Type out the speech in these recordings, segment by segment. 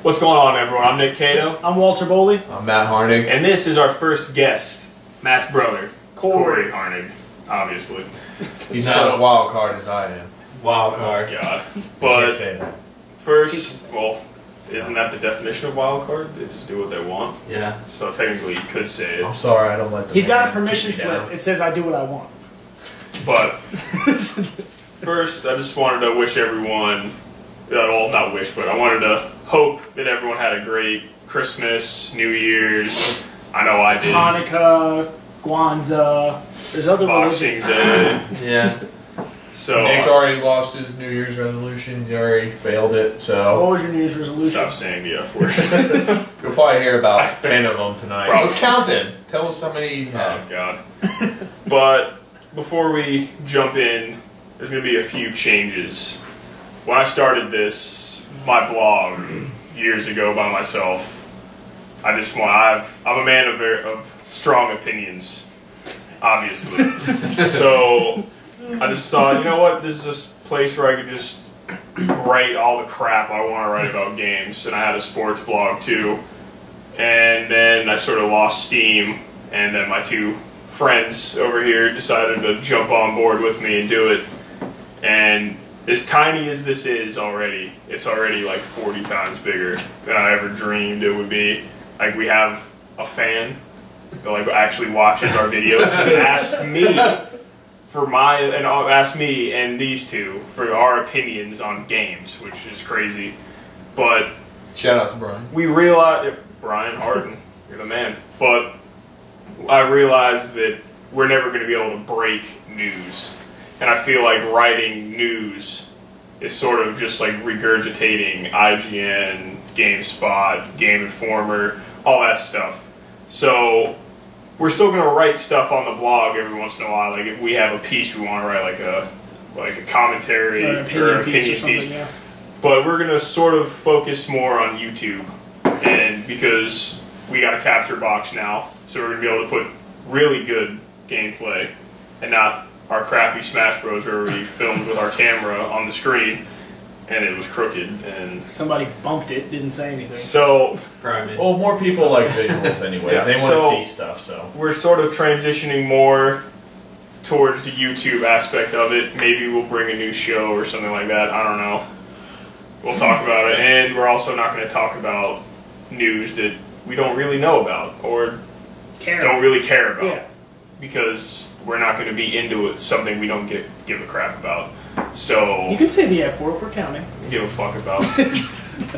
What's going on, everyone? I'm Nick Cato. I'm Walter Boley. I'm Matt Harnig. And this is our first guest, Matt's brother, Corey Harnig, obviously. He's not as wild card as I am. Wild card. Oh, God. But can't say that. First, well, isn't that the definition of wild card? They just do what they want. Yeah. So technically, you could say it. I'm sorry, I don't let the He's got a permission slip. It says I do what I want. But first, I just wanted to wish everyone, well, not wish, but I wanted to hope that everyone had a great Christmas, New Year's. I know I did. Hanukkah, Kwanzaa. There's other Boxing religions. Day. Yeah. So Nick already lost his New Year's resolution. He already failed it. So what was your New Year's resolution? Stop saying the F word. You'll probably hear about 10 of them tonight. Probably. Let's count them. Tell us how many you had. Oh God. But before we jump in, there's going to be a few changes. When I started this, my blog years ago by myself, I'm a man of strong opinions, obviously. So I just thought, you know what, this is a place where I could just write all the crap I want to write about games, and I had a sports blog too. And then I sort of lost steam, and then my two friends over here decided to jump on board with me and do it. And as tiny as this is already, it's already like 40 times bigger than I ever dreamed it would be. Like, we have a fan that like actually watches our videos and asks me and these two for our opinions on games, which is crazy. But shout out to Brian. We realized, Brian Harden, you're the man. But I realized that we're never going to be able to break news. And I feel like writing news is sort of just like regurgitating IGN, GameSpot, Game Informer, all that stuff. So we're still going to write stuff on the blog every once in a while. Like if we have a piece we want to write, like a commentary or an opinion piece. Yeah. But we're going to sort of focus more on YouTube, and because we got a capture box now, so we're going to be able to put really good gameplay and not our crappy Smash Bros. Where we filmed with our camera on the screen and it was crooked and somebody bumped it, didn't say anything. So, well, more people like visuals anyways. Yeah, they want to see stuff. So we're sort of transitioning more towards the YouTube aspect of it. Maybe we'll bring a new show or something like that. I don't know. We'll talk about it, and we're also not going to talk about news that we don't really know about or don't really care about. Yeah. Because we're not going to be into it, something we don't give a crap about. So you can say the F word, we're counting. Give a fuck about.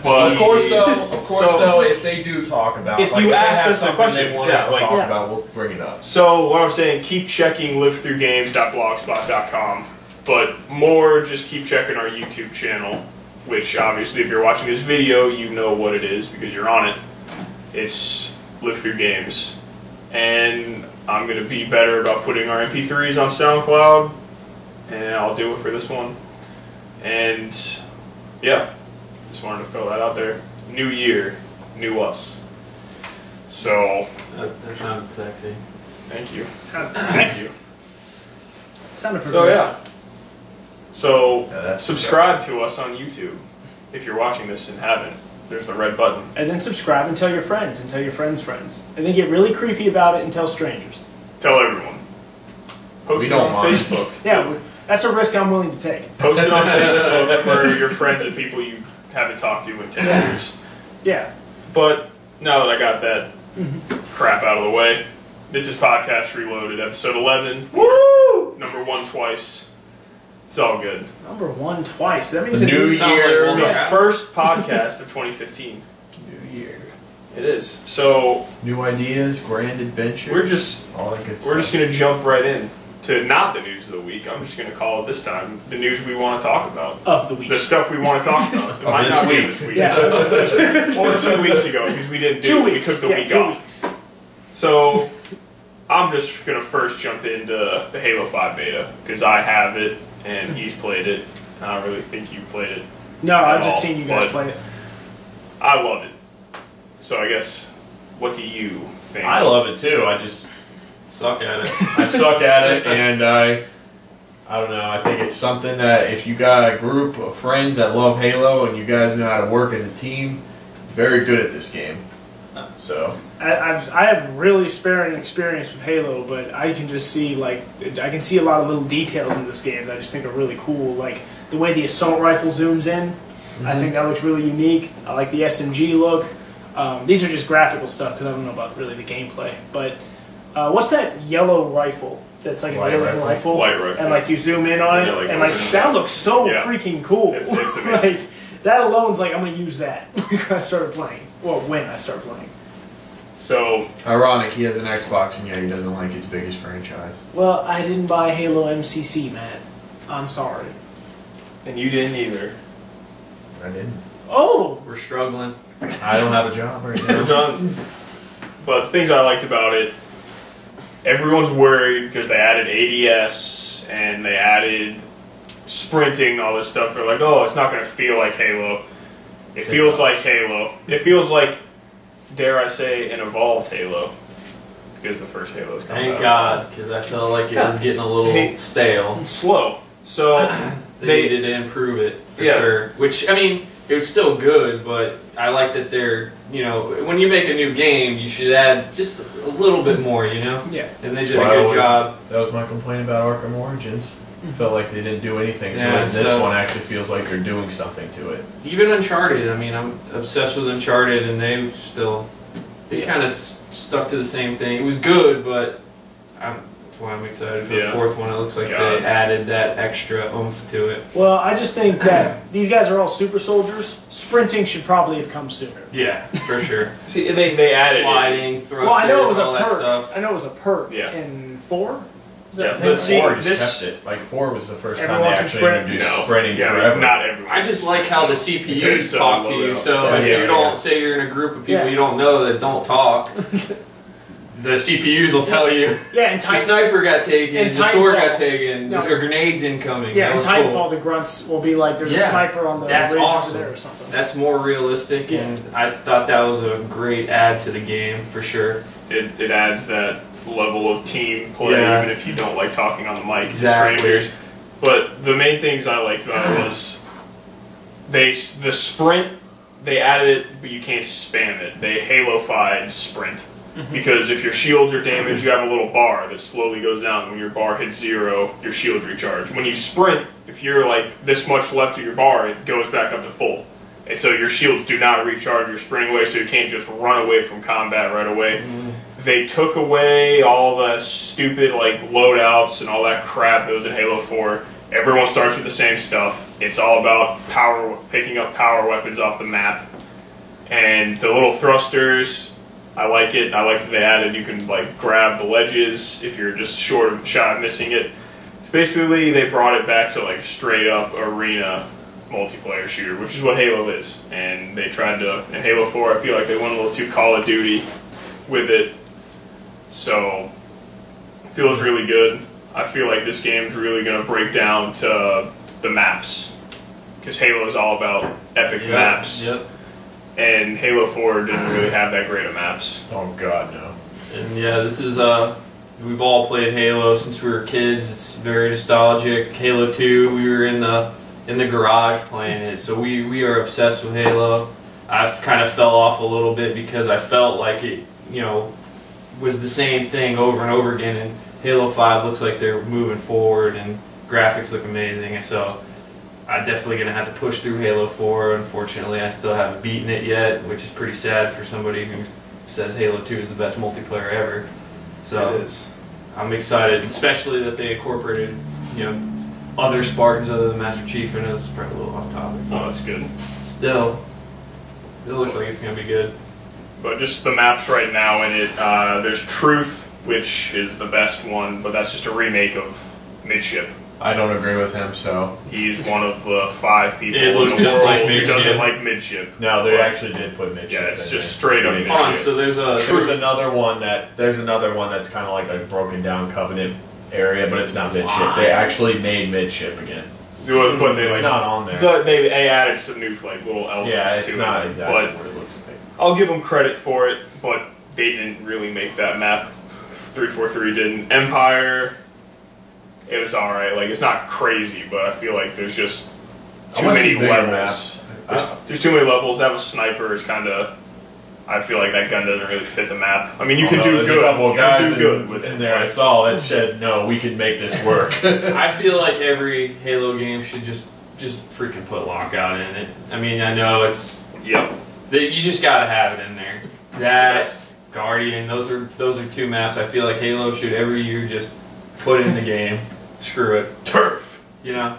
But of course, though, if they do talk about, if you ask us a question, they want us to talk about, we'll bring it up. So what I'm saying, keep checking livethroughgames.blogspot.com, but more just keep checking our YouTube channel, which obviously, if you're watching this video, you know what it is because you're on it. It's Live Through Games, and I'm going to be better about putting our MP3s on SoundCloud, and I'll do it for this one. And yeah, just wanted to throw that out there. New year, new us. So that sounded sexy. Thank you. Sounded sexy. Sounded progressive. So subscribe to us on YouTube if you're watching this and haven't. There's the red button. And then subscribe and tell your friends and tell your friends' friends. And then get really creepy about it and tell strangers. Tell everyone. Post it on Facebook. Yeah, that's a risk I'm willing to take. Post it on Facebook for your friends and people you haven't talked to in 10 years. Yeah. But now that I got that crap out of the way, this is Podcast Reloaded, episode 11. Woo! Number 1 twice. It's all good. Number 1 twice. That means the new year. Like the first podcast of 2015. New year. It is. So new ideas, grand adventures. We're just gonna jump right in to not the news of the week. I'm just gonna call it this time the news we want to talk about. Of the week. The stuff we want to talk about. It might not be this week. Yeah. Or 2 weeks ago because we didn't do it. We took the week off. So I'm just gonna first jump into the Halo 5 beta because I have it and he's played it. I don't really think you played it. No, I've just seen you guys play it. I love it. So I guess, what do you think? I love it too. I just suck at it. I suck at it, and I don't know. I think it's something that if you got a group of friends that love Halo and you guys know how to work as a team, very good at this game. So I have really sparing experience with Halo, but I can just see I can see a lot of little details in this game that I just think are really cool. Like the way the assault rifle zooms in, I think that looks really unique. I like the SMG look. These are just graphical stuff because I don't know about really the gameplay. But what's that yellow rifle? That's like White a yellow rifle. White rifle. And like you zoom in on it, and that looks so freaking cool. It's amazing. Like that alone's like I'm gonna use that when I started playing. Well, when I start playing. So ironic, he has an Xbox and yet he doesn't like its biggest franchise. Well, I didn't buy Halo MCC, Matt. I'm sorry. and you didn't either. I didn't. Oh! We're struggling. I don't have a job right now. But things I liked about it, everyone's worried because they added ADS and they added sprinting, all this stuff. They're like, oh, it's not going to feel like Halo. It feels like Halo. It feels like, dare I say, an evolved Halo. Because the first Halo's coming out. Thank God, because I felt like it was getting a little stale. Slow. So they needed to improve it, for sure. Which, I mean, it was still good, but I like that they're, you know, when you make a new game, you should add just a little bit more, you know? Yeah. And they did a good job. That was my complaint about Arkham Origins. Felt like they didn't do anything to it. Yeah, And this one actually feels like they're doing something to it. Even Uncharted, I mean, I'm obsessed with Uncharted, and they still, they kind of stuck to the same thing. It was good, but that's why I'm excited for the fourth one. It looks like they added that extra oomph to it. Well, I just think that these guys are all super soldiers. Sprinting should probably have come sooner. Yeah, for sure. See, they added sliding, thrusters, well, I know it was all a that perk. stuff. I know it was a perk in 4. Yeah, but see, 4 just kept it. Like 4 was the first time they actually sprint. introduced sprinting forever. Not everyone. I just like how the CPUs talk to you. So if you don't say you're in a group of people you don't know that don't talk, the CPUs will tell you. Yeah, and the sniper got taken, the sword got taken, a grenade's incoming. Yeah, in Titanfall, the grunts will be like, there's a sniper on the ridge over there or something. That's more realistic, and I thought that was a great add to the game for sure. It adds that level of team play, even if you don't like talking on the mic to strangers. But the main things I liked about it was the sprint. They added it, but you can't spam it. They Halo-fied sprint. Because if your shields are damaged, you have a little bar that slowly goes down. When your bar hits 0, your shields recharge. When you sprint, if you're like this much left of your bar, it goes back up to full. And so your shields do not recharge your sprinting away, so you can't just run away from combat right away. They took away all the stupid like loadouts and all that crap that was in Halo 4. Everyone starts with the same stuff. It's all about picking up power weapons off the map. And the little thrusters, I like it. I like that they added you can like grab the ledges if you're just short of shot missing it. So basically they brought it back to like straight up arena multiplayer shooter, which is what Halo is. And they tried to, in Halo 4, I feel like they went a little too Call of Duty with it. So, it feels really good. I feel like this game's really going to break down to the maps. Because Halo is all about epic maps. And Halo 4 didn't really have that great of maps. Oh god, no. And yeah, this is, we've all played Halo since we were kids. It's very nostalgic. Halo 2, we were in the garage playing it. So we are obsessed with Halo. I've kind of fell off a little bit because I felt like it, you know, was the same thing over and over again, and Halo 5 looks like they're moving forward and graphics look amazing, and so I'm definitely going to have to push through Halo 4. Unfortunately, I still haven't beaten it yet, which is pretty sad for somebody who says Halo 2 is the best multiplayer ever. So it is. I'm excited, especially that they incorporated, you know, other Spartans other than Master Chief. I know this is probably a little off topic. Oh, that's good. Still, it looks like it's going to be good. But just the maps right now in it, there's Truth, which is the best one, but that's just a remake of Midship. I don't agree with him, so... He's one of the 5 people in the world who doesn't like Midship. No, they actually did put Midship. Yeah, it's just straight up Midship. Hold on, so there's another one that's kind of like a broken down Covenant area, but it's not Midship. They actually made Midship again. But it's not on there. They added some new like little elements to it. Yeah, it's not exactly what it looks like. I'll give them credit for it, but they didn't really make that map. 343 didn't. Empire, it was alright. Like, it's not crazy, but I feel like there's just too many levels. There's too many levels. That was sniper is kind of. I feel like that gun doesn't really fit the map. I mean, you can do there's good. A couple of guys do good with in there I saw that said, "No, we can make this work." I feel like every Halo game should just freaking put lockout in it. I mean, I know it's Yep. you just gotta have it in there. That Guardian, those are two maps. I feel like Halo should every year just put in the game. Screw it, Turf. you know.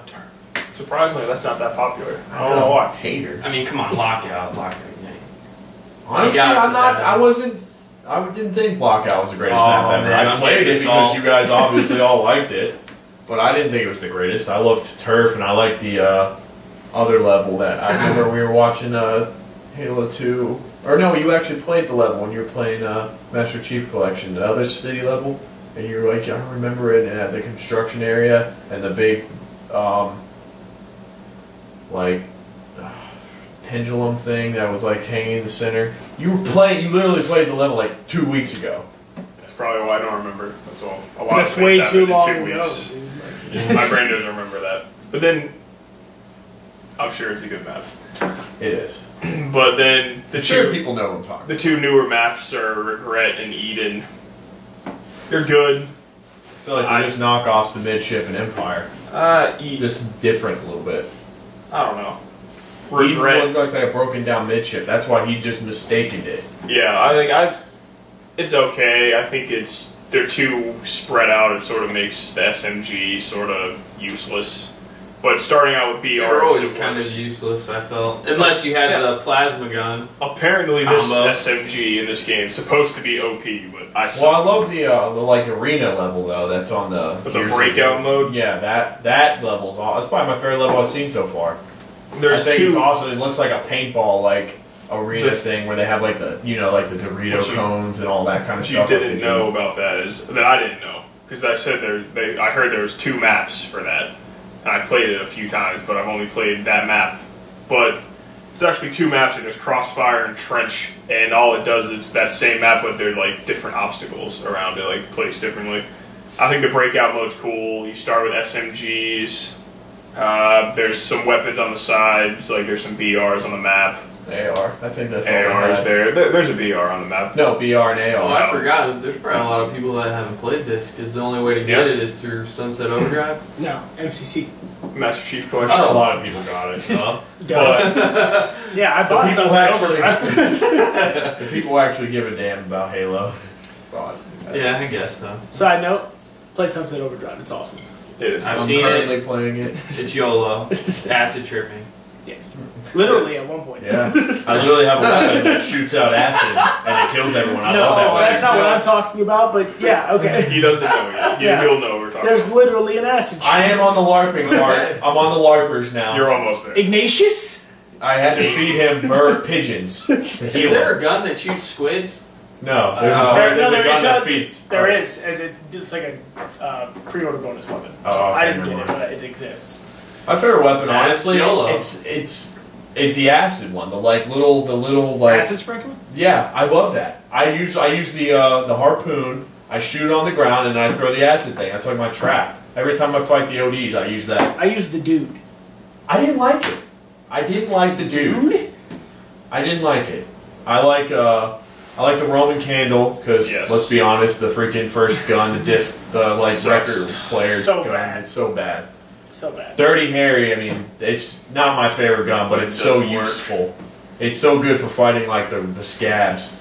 Surprisingly, that's not that popular. I don't know why. Haters. I mean, come on, lockout. Honestly, got I'm not. I didn't think Lockout was the greatest Oh, map ever. man, I I'm played getting it this because all- you guys obviously all liked it, but I didn't think it was the greatest. I loved Turf, and I liked the other level that I remember we were watching Halo 2. Or no, you actually played the level when you were playing Master Chief Collection, the other city level, and you were like, I don't remember it, and at the construction area and the big like pendulum thing that was like hanging in the center. You literally played the level like 2 weeks ago. That's probably why I don't remember. That's all. A lot That's of things way happened too in long 2 ago. weeks. Dude. My brain doesn't remember that. But then, I'm sure it's a good map. It is. But then I'm sure people know what I'm talking the two newer maps are Regret and Eden. They're good. I feel like they're just knockoffs to Midship and Empire. Eden. Just different a little bit. I don't know. Eden Regret. looked like they had broken down Midship. That's why he just mistaken it. Yeah, I think it's okay. I think they're too spread out. It sort of makes the SMG sort of useless. But starting out with BRs, They're always it kind works. of useless, I felt. Unless you had the plasma gun. Apparently, this Combo. SMG in this game is supposed to be OP, but I Well, I saw love the like arena level though. That's on the with the Gears of breakout War. mode. Yeah, that level's awesome. That's probably my favorite level I've seen so far. There's I think it's two. awesome. It looks like a paintball like arena The- thing where they have like the like the Dorito What you- cones and all that kind of What you stuff. didn't know about that is that I didn't know because I said I heard there was 2 maps for that, and I played it a few times, but I've only played that map. But it's actually 2 maps, and there's Crossfire and Trench, and all it does is that same map, but they're like different obstacles around it, like placed differently. I think the breakout mode's cool. You start with SMGs. There's some weapons on the sides, like there's some BRs on the map. AR. I think that's all. ARs they had. there's a BR on the map. No, BR and AR. Oh, I forgot. There's probably a lot of people that haven't played this because the only way to get Yeah. it is through Sunset Overdrive. No, MCC. Master Chief Collection. A lot of people got it. But Yeah, I bought people Sunset actually- Overdrive. The people actually give a damn about Halo. God. Yeah, I guess so. Side note, play Sunset Overdrive. It's awesome. it is. I've I'm seen currently playing it. It's YOLO. Acid tripping. Yes. Literally at one point. Yeah. I literally have a weapon that shoots out acid and it kills everyone. I No, love that weapon. that's not what I'm talking about, but yeah, okay. He doesn't know yet. Yeah. He'll know we're talking There's about. literally an acid I am on the LARPing part. Okay. I'm on the LARPers now. You're almost there. Ignatius? I had to feed him bird pigeons to Is heal there him. a gun that shoots squids? No, there's There a is gun that feeds. There is, as it's like a pre-order bonus weapon. Oh, I okay, didn't get never it, but it exists. My favorite weapon, That's honestly, YOLO. it's the acid one. The little like. Acid sprinkler? Yeah, I love that. I use the harpoon. I shoot it on the ground and I throw the acid thing. That's like my trap. Every time I fight the ODs, I use that. I use the dude. I didn't like it. I didn't like the dude. I didn't like it. I like the Roman candle because Yes. let's be honest, the freaking first gun, the disc, the like Sucks. record player So gun, bad. it's so bad. So bad. Dirty Harry, I mean, it's not my favorite gun, but It it's so doesn't work. useful. It's so good for fighting like the scabs.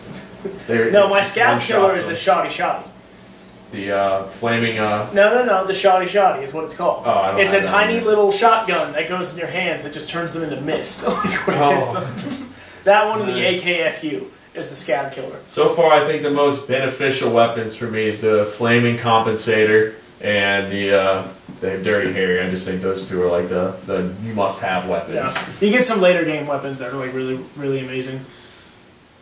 No, my scab one-shots killer is them. the shoddy shoddy. The flaming. No, the shoddy shoddy is what it's called. Oh, I don't It's have a that tiny one. little shotgun that goes in your hands that just turns them into mist. Like when it hits Oh. them. That one and the Nice. AKFU is the scab killer. So far, I think the most beneficial weapons for me is the flaming compensator and the Dirty Harry. I just think those two are like the must-have weapons. Yeah. You get some later game weapons that are like really, really amazing.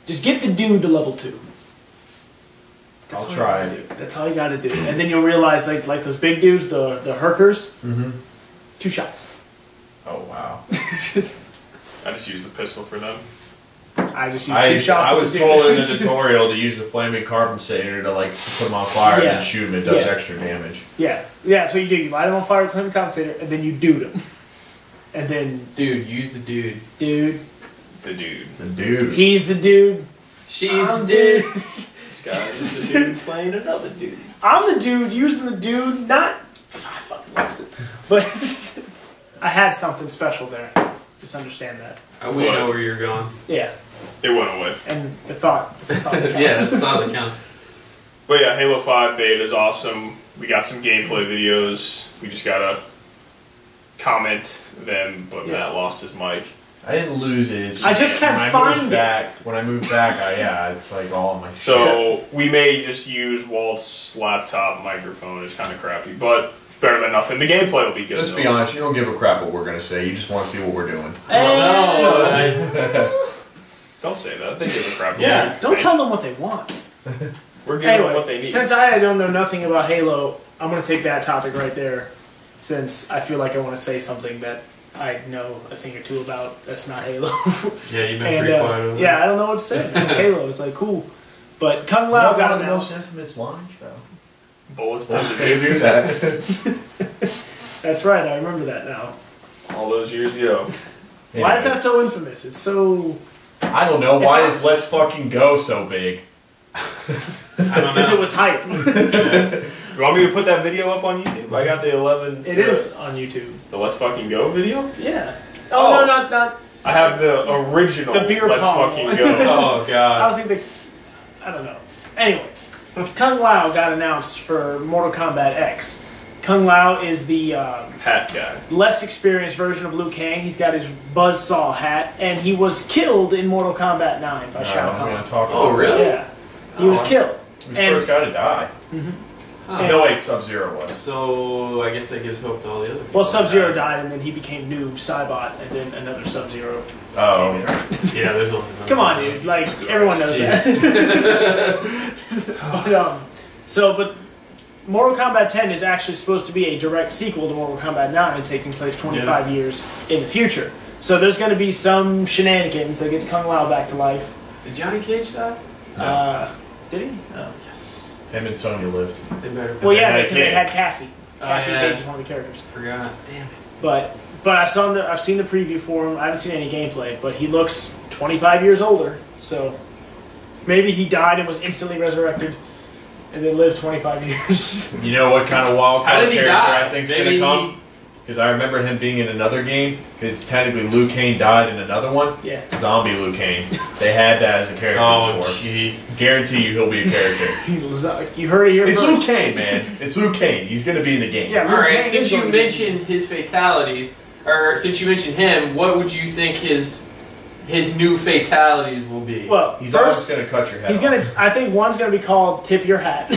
Just get the dude to level 2. That's I'll all try you gotta it. do. That's all you gotta do. And then you'll realize like those big dudes, the Herkers, Mm-hmm. 2 shots. Oh wow! I just use the pistol for them. I just use 2 shots. I with was the told in dude. the tutorial to use the flaming compensator to like put them on fire and Yeah. then shoot them. It does Yeah. extra damage. Yeah, that's what you do. You light them on fire with flame compensator, and then you dude them. And then, Dude, use the dude. dude, The dude. The dude. he's the dude. She's I'm the dude. This guy is the dude playing another dude. I'm the dude using the dude, not. I fucking lost it. But I had something special there. Just understand that. We know where you're going. Yeah. It went away. And the thought. It's the thought that counts. Yeah, that's not the count. But yeah, Halo 5 beta is awesome. We got some gameplay videos. We just gotta comment them, but Yeah. Matt lost his mic. I didn't lose it. It's I just can't when I find moved it. back, When I moved back, it's like all on my shit. So we may just use Walt's laptop microphone. It's kind of crappy, but it's better than nothing. The gameplay will be good. Let's though. be honest, you don't give a crap what we're gonna say. You just want to see what we're doing. Don't say that. They give a crap. Yeah, don't tell them what they want. We're giving them Anyway, what they need. since I don't know nothing about Halo, I'm going to take that topic right there, since I feel like I want to say something that I know a thing or two about that's not Halo. Yeah, you've been And pretty quiet over yeah, I don't know what to say. It's Halo. It's like cool, but Kung Lao One got of the most announced. infamous lines, though. Bullets Let's tend say to do that. That's right. I remember that now. all those years ago. Why is that so infamous? It's so. I don't know. Why is Let's Fucking Go so big? I don't Because know. it was hype. You want me to put that video up on YouTube? I got the 11. It is on YouTube. The Let's Fucking Go video. Yeah. Oh, Oh. no, not. I have the original. The beer Let's pong Fucking one. Go. Oh I god. don't think they. I don't know. Anyway, Kung Lao got announced for Mortal Kombat X. Kung Lao is the Hat guy. less experienced version of Liu Kang. He's got his buzzsaw hat, and he was killed in Mortal Kombat 9 by Shao I'm gonna Kahn. talk Oh, about really? Yeah, he was killed. He was the And- first guy to die. Huh. No, wait, Sub-Zero was. So I guess that gives hope to all the other people. Well, Sub-Zero died, and then he became Noob Saibot, and then another Sub-Zero. Oh. Yeah, there's only Come on, dude. Like, everyone knows that. But Mortal Kombat 10 is actually supposed to be a direct sequel to Mortal Kombat 9, taking place 25 years in the future. So there's going to be some shenanigans that gets Kung Lao back to life. Did Johnny Cage die? Did he? Oh. Yes. Him and Sonya lived. They better. Well, yeah, had a because they kid. had Cassie. Oh, Cassie yeah. Cage is one of the characters. Forgot. Damn. But I've seen the preview for him. I haven't seen any gameplay, but he looks 25 years older. So maybe he died and was instantly resurrected, and then lived 25 years. You know what kind of wild How card did he character die? I think's Maybe gonna come? Because I remember him being in another game. Because technically Liu Kang died in another one. Yeah. Zombie Liu Kang. They had that as a character Oh, before. jeez. Guarantee you he'll be a character. You heard it here It's first. Liu Kang, man. It's Liu Kang. He's gonna be in the game. Yeah. All right. Kang Since is you going to be- mentioned his fatalities, or since you mentioned him, what would you think his new fatalities will be? Well, He's always first, gonna cut your head he's off. gonna. I think one's gonna be called "Tip Your Hat."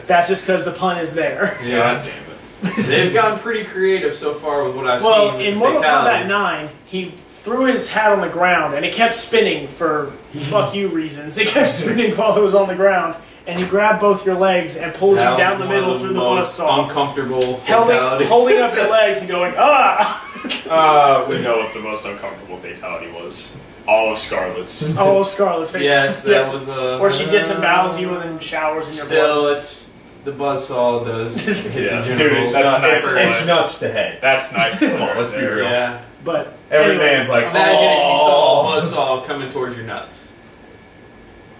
That's just because the pun is there. God Yeah. damn it. They've gotten pretty creative so far with what I've Well, seen. With in the Mortal Kombat fatalities. 9, he threw his hat on the ground, and it kept spinning for fuck you reasons. It kept spinning while it was on the ground, and he grabbed both your legs and pulled That you down was the one middle of through the most buzzsaw, uncomfortable fatalities. holding up your legs and going, ah! We know what the most uncomfortable fatality was. All of Scarlet's. Oh, Scarlet's face. Yes, that Yeah. was Or she disembowels you and then showers in your blood. Still, it's the buzzsaw does hit Yeah. the Dude, genitals. that's it's, nice. it's nuts to head. That's nice. Come on, let's be real. Yeah. But Every anyway, man's like, Imagine if you saw oh. a buzzsaw coming towards your nuts.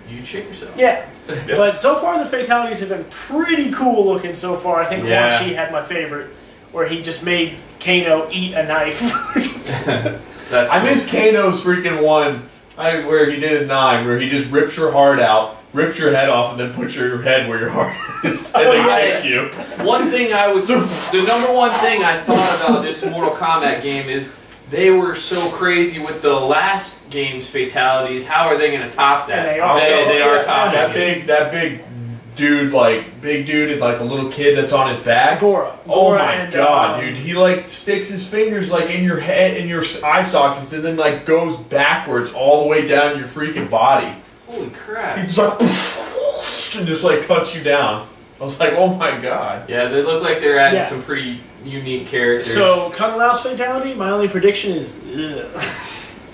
You'd shit yourself. Yeah. Yeah. But so far the fatalities have been pretty cool looking so far. I think Yeah. Quan Chi had my favorite, where he just made Kano eat a knife. That's I miss Kano's freaking one where he did a 9, where he just rips your heart out, rips your head off, and then puts your head where your heart is, and then yeah. kicks you. One thing the number one thing I thought about this Mortal Kombat game is they were so crazy with the last game's fatalities. How are they going to top that? And they They are. are topping That big dude, and like the little kid that's on his back. Gora. Oh Gora my and, god, dude! He like sticks his fingers like in your head, in your eye sockets, and then like goes backwards all the way down your freaking body. Holy crap. He just like and just like cuts you down. I was like, oh my god. Yeah, they look like they're adding Yeah. some pretty unique characters. So Kung Lao's fatality, my only prediction is ugh.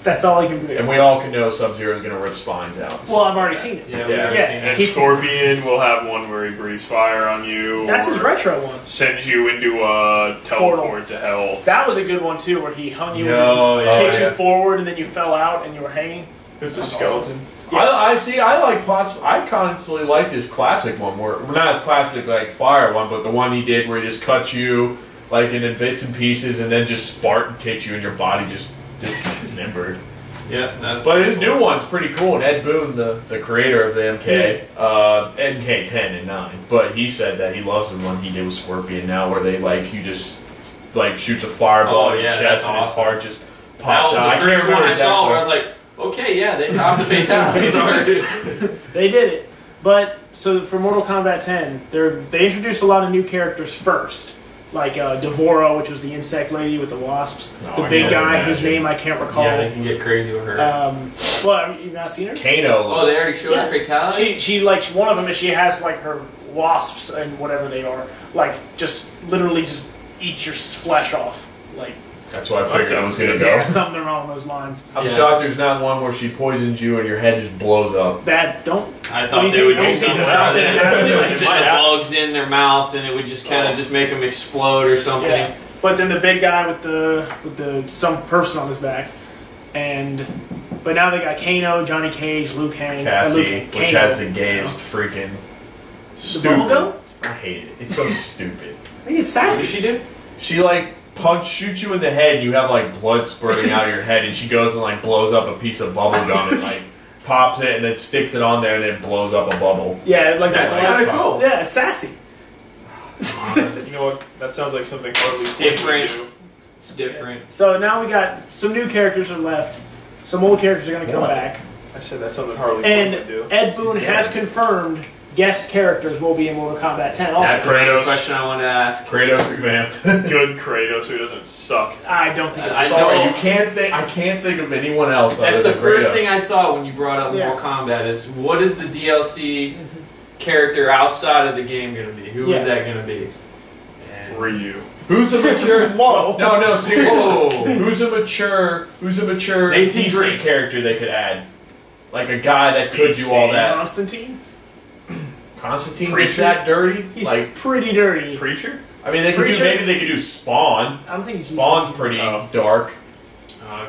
That's all he can do. And we all can know Sub-Zero is going to rip spines out. Well, I've already seen it. Yeah, Yeah. we've Yeah. seen And that. Scorpion will have one where he breathes fire on you. That's his or retro one. Sends you into a teleport to hell. That was a good one too, where he hung you Oh, and yeah. kicked you yeah. forward, and then you fell out and you were hanging. It's a That's skeleton. I see. I like I constantly like this classic one where not as classic like fire one, but the one he did where he just cut you like into bits and pieces, and then just Spartan kicked you, and your body just dismembered. Yeah, that's But his new one's pretty cool. And Ed Boon, the creator of the MK 10 and 9, but he said that he loves the one he did with Scorpion now, where they like you just like shoots a fireball Oh, in your yeah, chest, that's and his awesome. heart just That pops was out. the I can't first one remember I saw where I exactly. was like, okay, yeah, they topped the fatalities already. They did it. But so for Mortal Kombat 10, they introduced a lot of new characters first, like Devora, which was the insect lady with the wasps, Oh, the I big can't guy whose imagine. name I can't recall. Yeah, they can get crazy with her. Well, you've not seen her? Kano. Oh, they already showed Yeah. her fatality? She like one of them is she has like her wasps and whatever they are, like just literally just eat your flesh off, like That's why I figured it was gonna go. yeah, something along those lines. I'm Yeah. shocked there's not one where she poisons you and your head just blows up. That don't. I What do thought you they think? would Don't do be something this like out there. that. They would It sit might the happen. bugs in their mouth and it would just kind of just make them explode or something. Yeah. But then the big guy with the some person on his back, but now they got Kano, Johnny Cage, Liu Kang, Cassie, which Kano. has the gayest freaking The stupid. bubblegum? I hate it. It's so stupid. I think it's What did sassy. she do? She like shoots you in the head. You have like blood spurting out of your head, and she goes and like blows up a piece of bubble gum and like pops it and then sticks it on there and then blows up a bubble. Yeah, it's like That's that. kind of cool. Yeah, it's sassy. You know what? That sounds like something Harley Quinn Different. would do. It's different. So now we got some new characters are left. Some old characters are going to come What? back. I said that's something Harley Quinn And would do. Ed Boon She's has dead. confirmed guest characters will be in Mortal Kombat 10 also. That's another Kratos. question I wanted to ask. Kratos revamped. Good Kratos who doesn't suck. I don't think I it's Sorry, know. you can't think. I can't think of anyone else. That's other the than first Kratos. thing I saw when you brought up Yeah. Mortal Kombat is what is the DLC character outside of the game going to be? Who is Yeah. that going to be? And Ryu. Who's a mature? Whoa. No, seriously. Whoa. Who's a mature Nathan decent Drake. character they could add? Like a guy that could do all that. Constantine? Constantine Preacher? gets that dirty? He's Like, pretty dirty. Preacher? I mean, they could do, Preacher? maybe they could do Spawn. I don't think he's Spawn's pretty Oh. dark.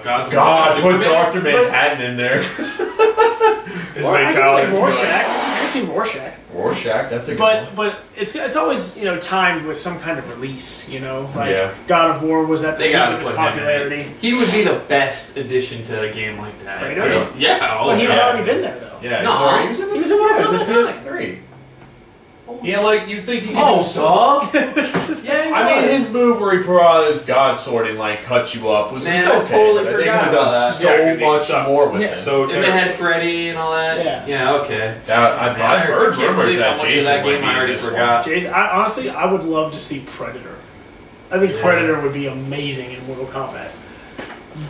God's God, put Superman? Dr. Manhattan in there. His Or I can see fatality is Rorschach. like, I can see Rorschach. Rorschach, that's a good one. But it's always timed with some kind of release, like Yeah. God of War was at the They peak got to of its put him in popularity. it. He would be the best addition to a game like that. Kratos? Yeah. Oh, But he was yeah. already been there though. Yeah, No. he's already, he was in He was in Mortal was in Kombat 9. PS3. Yeah, like you think he could Oh, do dog. Yeah, I mean, his move where he put out his God Sword and like cut you up was Man, it's I okay. totally but forgot they could have about done that. so Yeah, 'cause he much sucked. more with Yeah. it. so And they terrible. had Freddy and all that. Yeah. Yeah. Okay. I've Man, heard I can't rumors believe how that much of Jason that might game be I in already this forgot. Jason, honestly, I would love to see Predator. I think Predator would be amazing in Mortal Kombat.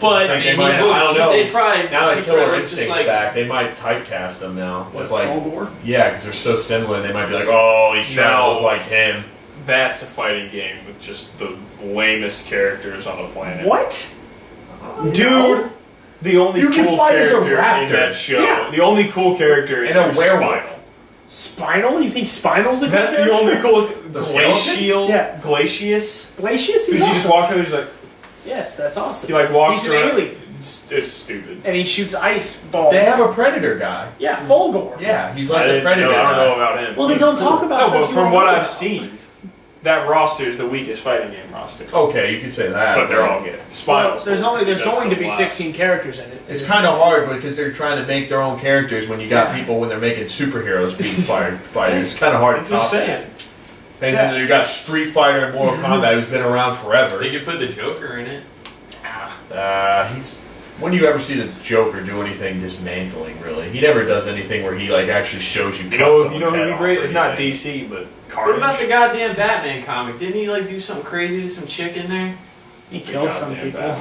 But I think they And might- he looks- I don't know. They probably Now that he Killer probably just Instinct's like back, they might typecast him now. what's It's like, Fulgor? yeah, because they're so similar. They might be like, oh, he's trying No. to look like him. That's a fighting game with just the lamest characters on the planet. What? Dude, the only You can cool fight as a character in raptor. that show. Yeah. The only cool character And a is werewolf. Spinal. Spinal? You think Spinal's the That's good the only character? coolest. The Glacial. Yeah. Glacius. Glacius Because is you just awesome. walk through, he's like, Yes, that's awesome. he like walks He's an around. alien. It's stupid. And he shoots ice balls. They have a Predator guy. Yeah, Fulgor. Yeah, he's I like the didn't Predator know, I don't guy. know about him. Well, they He's don't cool. talk about No, stuff but you from don't what know I've about. seen, that roster is the weakest fighting game roster. Okay, you can say that. But they're all good. Well, Spinal's there's cool. there's That's going to so be loud. 16 characters in it. It's kind of hard because they're trying to make their own characters when you got people when they're making superheroes being fighters. It's kind of hard I'm to just top. saying. And then you got Street Fighter and Mortal Kombat who's been around forever. They could put the Joker in it. He's. When do you ever see the Joker do anything dismantling? Really, he never does anything where he like actually shows you. You know someone's who'd head be off great? or It's not anything. DC, but Carnage. What about the goddamn Batman comic? Didn't he like do something crazy to some chick in there? He killed some goddamn people.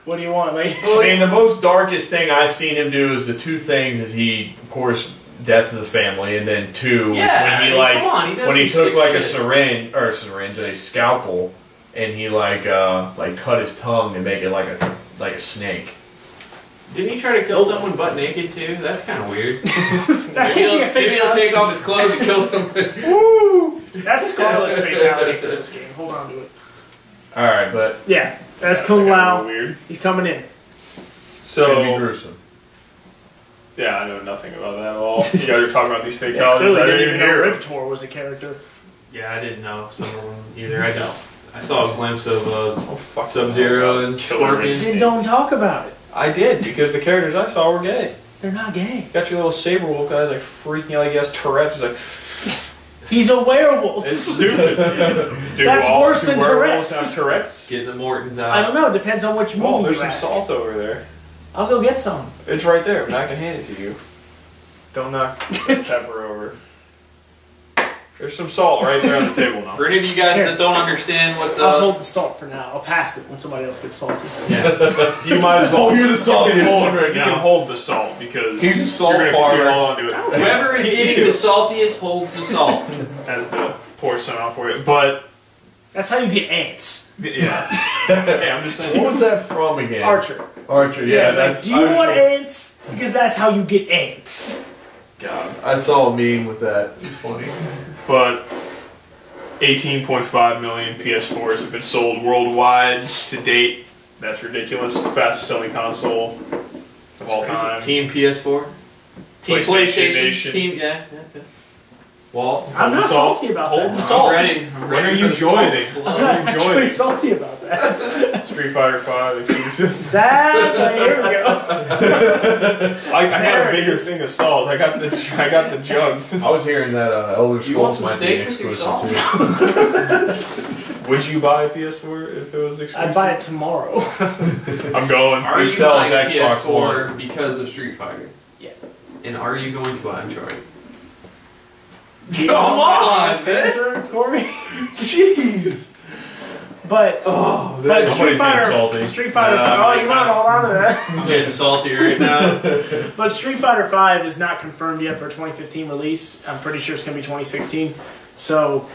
What do you want? Like, I mean, the most darkest thing I've seen him do is the two things: is he, of course, death of the family, and then two, Yeah, is when he like come on, he does when he some took sick like a shit. syringe, a scalpel, and he like cut his tongue to make it like like a snake. Didn't he try to kill someone butt naked too? That's kind of weird. That maybe can't be a maybe he'll fatality. take off his clothes and kill someone. Woo! That's Scarlet's fatality for this game. Hold on to it. All right, but Yeah, that's Kung That got a Lao. little weird. He's coming in. it's gonna be So gruesome. yeah, I know nothing about that at all. You guys are talking about these Yeah, fatalities. clearly I didn't even hear Rip it. Tor was a character. Yeah, I didn't know some of them either. I saw a glimpse of Oh fuck, Sub-Zero and Killer Scorpion. Instinct. Then don't talk about it. I did because the characters I saw were gay. They're not gay. Got your little saber wolf guys like freaking out like he has Tourette's. He's like, He's a werewolf. it's stupid. Do That's all, worse do than werewolves Tourette's. have Tourette's? getting the Mortons out. I don't know. It depends on which Oh, movie there's you some ask. salt over there. I'll go get some. It's right there, but I can hand it to you. Don't knock the pepper over. There's some salt right there on the table now. For any of you guys Here. that don't understand what I'll the hold the salt for now. I'll pass it when somebody else gets salty. yeah, You might as well. Oh, you're the saltiest one right You now. can hold the salt because He's a salt you're gonna continue farmer. to hold on to it. whoever is getting the saltiest holds the salt. As to pour some out for you. But That's how you get ants. yeah. Hey, I'm just saying. What was that from again? Archer. Archer. Yeah, it's like, that's. do you want ants? Because that's how you get ants. God. I saw a meme with that. It's funny. But 18.5 million PS4s have been sold worldwide to date. That's ridiculous. Fastest selling console of all time. Team PS4, Team PlayStation PlayStation, Nation. Team yeah. Walt, I'm not the salt. salty about Hold that. the I'm salt. I'm ready. I'm When ready are for you the salt joining? flow. not Enjoy actually it. salty about that. Street Fighter 5 exclusive. That, here we go. I got There a it bigger is. thing of salt. I got the jug. I was hearing that Elder You want Scrolls some might be steak with your exclusive salt? too. Would you buy a PS4 if it was exclusive? I'd buy it tomorrow. I'm going. Are It you sells buying Xbox PS4 because of Street Fighter? Yes. And are you going to buy Uncharted? Come on, answer, Corey. Jeez. But Oh, but somebody's Street getting Fighter, salty. Street Fighter. I'm oh, like, you want to hold on to that? I'm getting salty right now. But Street Fighter 5 is not confirmed yet for a 2015 release. I'm pretty sure it's going to be 2016. So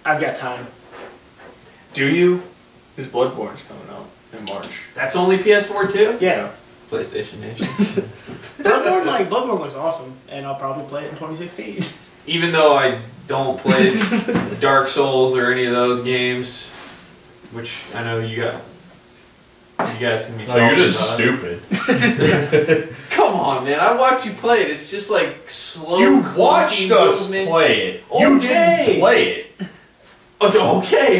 I've got time. Do you? Because Bloodborne's coming out in March. That's only PS4 too? Yeah. PlayStation Nation. Bloodborne looks awesome, and I'll probably play it in 2016. Even though I don't play Dark Souls or any of those games, which I know you guys can be No, you're just salty about. stupid. Come on, man! I watch you play it. It's just like slow. You clunky watched us movement. play it. You Okay. didn't play it. Oh, okay.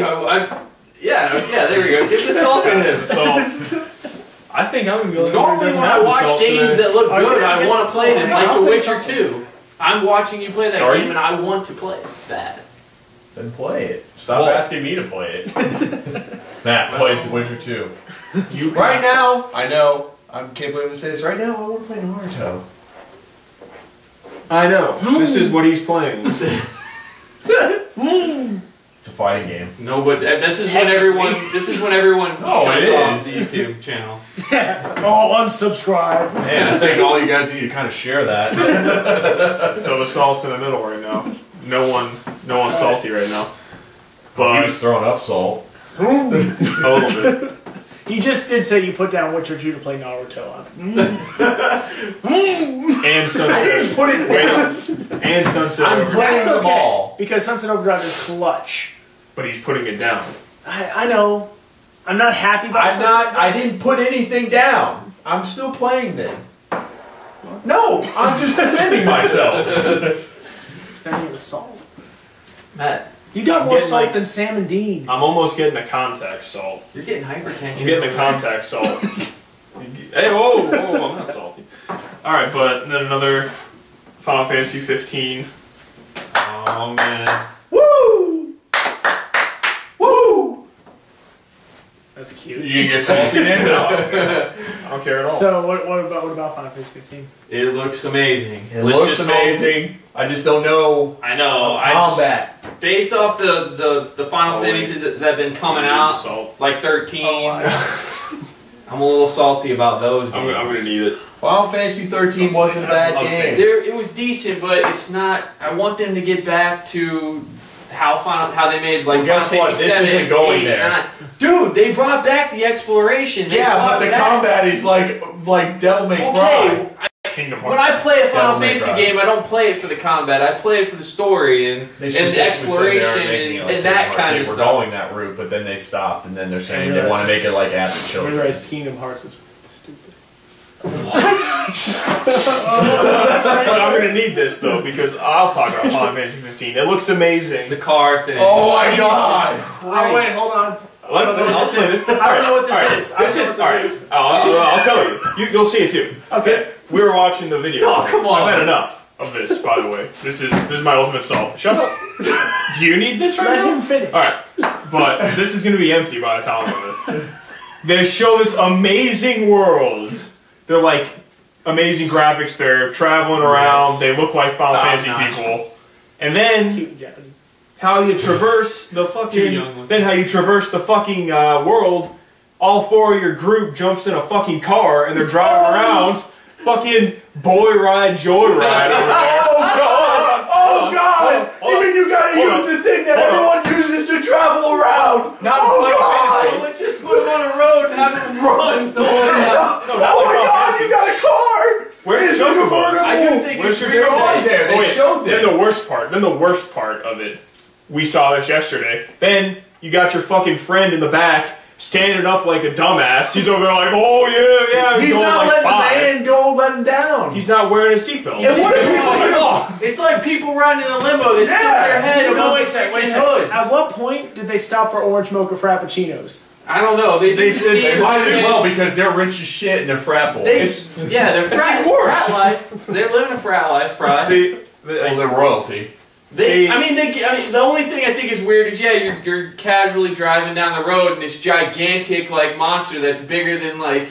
Yeah. There we go. Get the salt in it. So I think I'm gonna be able to Normally, when I watch games that look good, I want to play them. Yeah, Like I'll The say Witcher something. 2. I'm watching you play that Are game, you? and I want to play that. Then play it. Stop Well- asking me to play it. Matt, play The Witcher 2. You Right now, I know. I can't believe I'm gonna say this. Right now, I want to play Naruto. I know. This is what he's playing. It's a fighting game. No, but this is when everyone. This is when everyone No, shuts it off is. the YouTube channel. Oh, unsubscribe. Man, I think all you guys need to kind of share that. So the salt's in the middle right now. No one's salty right now. He But was throwing up salt. a little bit. You just did say you put down Witcher 2 to play Naruto on. And Sunset. put it And Sunset I'm Overdrive. playing That's them okay, all. because Sunset Overdrive is clutch. But he's putting it down. I know. I'm not happy about I'm Sunset not. I didn't put anything down. I'm still playing them. No, I'm just defending myself. Defending the salt. Matt, You got more Getting, salt like- than Sam and Dean. I'm almost getting a contact salt. you're getting hypertension. I'm getting a contact salt. Hey, whoa, I'm not salty. Alright, but then another Final Fantasy 15. Oh man. Woo! Woo! That's cute. You can get salty then? No. I don't care at all. So what about Final Fantasy 15? It looks amazing. It Let's looks just amazing. I just don't know I know. combat. Based off the Final Oh, Fantasy that have been coming The out, salt. like 13, Oh, I'm a little salty about those I'm games. gonna need it. Final Fantasy 13 wasn't a bad I'll game. stay. It was decent, but it's not. I want them to get back to how they made like Well, guess Final what? Fantasy This 7, isn't going 8, there. 9. Dude, they brought back the exploration. They Yeah, brought but the back- combat is like Devil May Cry. Okay, Kingdom when Hearts. I play a Final Devil May Fantasy Cry. game, I don't play it for the combat. I play it for the story and They the specifically exploration said they were making it like and that Kingdom Hearts kind 8. of We're stuff. going that route, but then they stopped, and then they're saying I they realized- want to make it like After I Children. realized Kingdom Hearts is stupid. I'm gonna need this though because I'll talk about Final Fantasy 15. It looks amazing. The car thing. Oh my god! Oh wait, hold on. I'll say this. I don't know what this Alright, is. I This don't is know what this is. I'll tell you. You'll see it too. Okay. We were watching the video. Oh, come on. I've had enough of this, by the way. This is my ultimate salt. Shut up. Do you need this right Let now? him finish. Alright. But this is gonna be empty by the time I'm on this. They show this amazing world. They're like amazing graphics. They're traveling around. They look like Final Top Fantasy notch. people. And then Cute in Japanese. how you traverse the Too fucking young looking. then how you traverse the fucking world. All four of your group jumps in a fucking car and they're driving around. Fucking boy ride, joy ride over there. Oh god! Oh god! hold You on. mean you gotta Hold use on. the thing that Hold everyone uses to travel around? Not oh Final god! Fantasy. Let's just put him on a road and have him run the whole time. No, not Oh like my Final god! Fantasy. You got a car! Where's It's the a chocobos? convertible. I do think Where's it's your weird They're that- on there. They Oh, wait. showed Then them. the worst part of it, we saw this yesterday. Then you got your fucking friend in the back standing up like a dumbass. He's over there like, oh yeah, He's going not like letting 5. the man go let him down. He's not wearing a seatbelt. And what if he Oh, fucking- no. It's like people riding in a limo that stick Yeah. their head No, above wait a the second, wait a freaking second. hoods. At what point did they stop for orange mocha frappuccinos? I don't know. They They did just- They might as well because they're rich as shit and they're frat boys. Yeah, they're It's frat, even worse. frat life. They're living a frat life, probably. See, well, they're royalty. They, See- I mean, the only thing I think is weird is you're casually driving down the road and this gigantic like monster that's bigger than like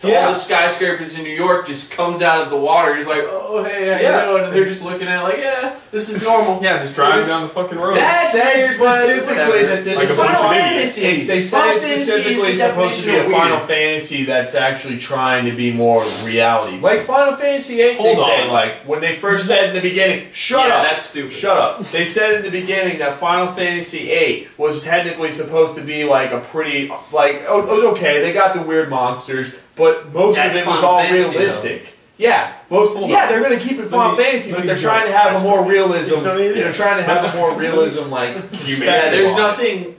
Yeah. all the skyscrapers in New York just comes out of the water. He's like, oh hey, how Yeah. you doing? And they're just looking at it like, yeah, this is normal. yeah, just driving down the fucking road. That's said weird, but specifically whatever. that this Like is a bunch Final of Fantasy. They said Final it's Fantasy is specifically the supposed to be a definition of Final weird. Fantasy that's actually trying to be more reality. Like Final Fantasy VIII, Hold they say, on. like, when they first said in the beginning, shut Yeah, up. that's stupid. Shut up. They said in the beginning that Final Fantasy VIII was technically supposed to be like a pretty, like, oh, it was okay, they got the weird monsters, but most That's of it was Final all Fantasy, realistic. Yeah, most, Hold yeah, on. they're going to keep it Final me- Fantasy, let but me they're jump. trying to have a That's- more realism. It's not even- They're trying to have a more realism, like, You perspective Yeah, there's on it. nothing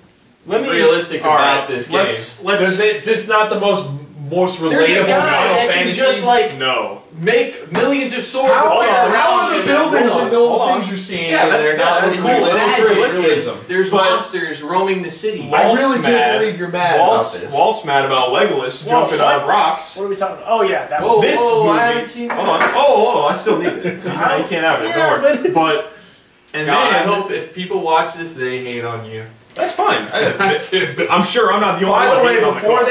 Let me realistic all about right, this game. Is this not the most relatable There's a guy Final that can Fantasy? just like No. make millions of swords How appear are around the him. buildings Hold on, and all hold the on. things you're seeing? Yeah, and they're not that's cool. cool. That's That's realism. realism. There's But- monsters roaming the city. I really Walt's can't mad. believe you're mad about Walt's, this. Walt's mad about Legolas jumping what? on rocks. What are we talking about? Oh yeah, that Whoa, was This whoa, movie. I haven't seen Hold on. Oh, I still need it. He can't have it. Yeah, Don't worry. but- But and God, I then hope if people watch this, they hate on you. that's fine. I'm sure I'm not the only By one. the way, hating on before car.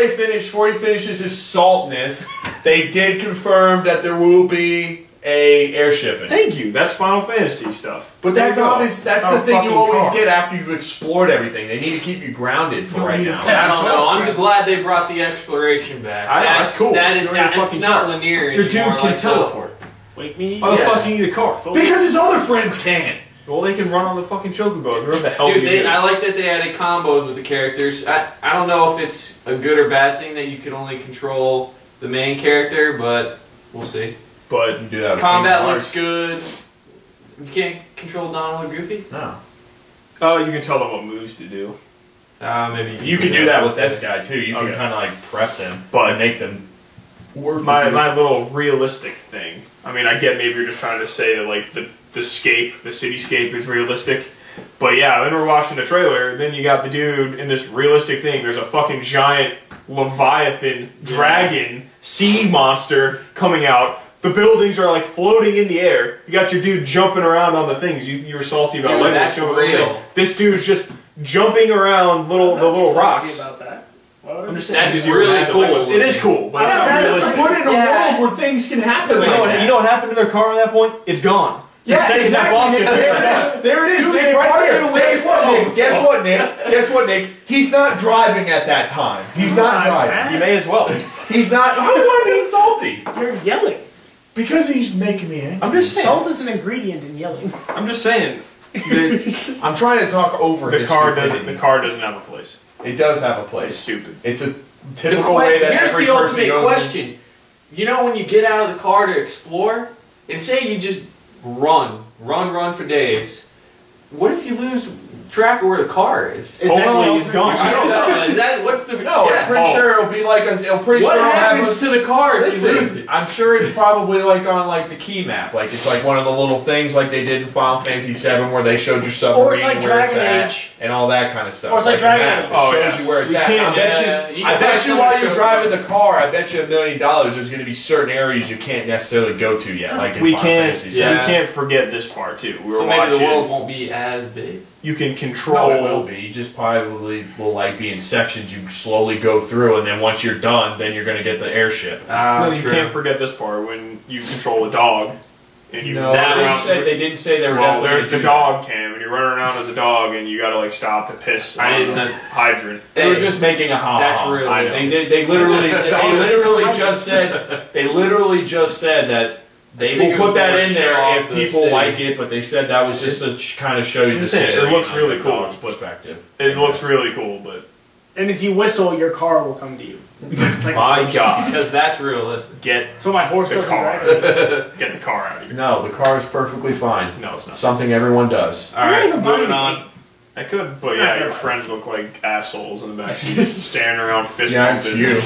he finishes his saltness, they did confirm that there will be a airship. Thank you. That's Final Fantasy stuff. But There that's you go. obvious. That's Not the a thing you fucking always car. get after you've explored everything. They need to keep you grounded for Don't right need a now. tank. I don't know. I'm just glad they brought the exploration back. I know, that's cool. That is You don't need a not, it's fucking not car. linear Your dude anymore. can like teleport. Wake me. Why the Yeah. fuck do you need a car? Because his other friends can't. Well, they can run on the fucking chocobos. Where the hell Dude, do you I like that they added combos with the characters. I don't know if it's a good or bad thing that you can only control the main character, but we'll see. But You do that with Combat Kingdom looks Hearts. good. You can't control Donald or Goofy? No. you can tell them what moves to do. Maybe You can do that with this guy too. You can Okay. kind of like prep them, But- and make them work. My with you. my little realistic thing. I mean, I get maybe you're just trying to say that like the cityscape is realistic. But yeah, then we're watching the trailer. Then you got the dude in this realistic thing. There's a fucking giant leviathan dragon sea monster coming out. The buildings are like floating in the air. You got your dude jumping around on the things. You were salty about Dude, Legolas that's jumping on the real. thing. This dude's just jumping around the little rocks. About that. Why would I I'm be just saying saying, That's because you were really mad that cool. Legolas- It is cool, but it's Yeah, not that's realistic. Put in a Yeah. world where things can happen. You like know, that. you know what happened to their car at that point? It's gone. The Yeah, second exactly. that boss gets There there, it is. There it is. Dude, Nick, they right brought there. it away Guess what, from Nick? him. Guess what, Nick? Guess what, Nick? He's not driving at that time. He's not I'm driving. mad. you may as well. He's not. How is I being salty? You're yelling. Because he's making me angry. I'm just saying. Salt is an ingredient in yelling. I'm just saying. I'm trying to talk over The his car stupidity. doesn't. The car doesn't have a place. It does have a It's place. stupid. It's a typical way that Here's every the person ultimate goes. question. You know when you get out of the car to explore, and say you just run for days, what if you lose track of where the car is? Hopefully he's gone. I don't know. Is that what's the No, it's pretty Oh. sure it'll be like a. It'll pretty what sure it'll have happens a, to the car if you lose Listen, it? I'm sure it's probably like on like the key map, like it's like one of the little things like they did in Final Fantasy VII where they showed your submarine Or it's like where it's Dragon at Age. and all that kind of stuff. Or it's like a Dragon map. Age. It Oh, shows yeah. you where it's You at. can't- I bet yeah, you you. can I bet you find while some you're show- driving the car, I bet you $1 million. There's going to be certain areas you can't necessarily go to yet, like in We Final can't. Fantasy Yeah. VII. We can't forget this part too. We were So maybe watching. the world won't be as big. You can No, control. it will be. You just probably will like be in sections you slowly go through, and then once you're done, then you're going to get the airship. No, you can't forget this part when you control a dog, and you No, That they, was- said, they didn't say they were Well, definitely there's gonna the do dog cam, and you're running around as a dog, and you gotta like stop to piss I on didn't the know. hydrant. They were just making a ha. That's real. I know. They did. They literally. They literally just said. They literally just said that they I think will it put was that more in show there off if the people city. like it. But they said that was just to kind of show you the I'm saying, it scenery looks on really the cool, dog's but- perspective. It looks really cool, but And if you whistle, your car will come to you. It's like my God, Because that's realistic. get So my horse the doesn't car, drive. get the car out of here. No, the car is perfectly fine. No, it's not. Something everyone does. All You're not right, even moving buying on. I could, but You're yeah, not your gonna- friends look like assholes in the backseat, standing around fist Yeah, it's pumping. you.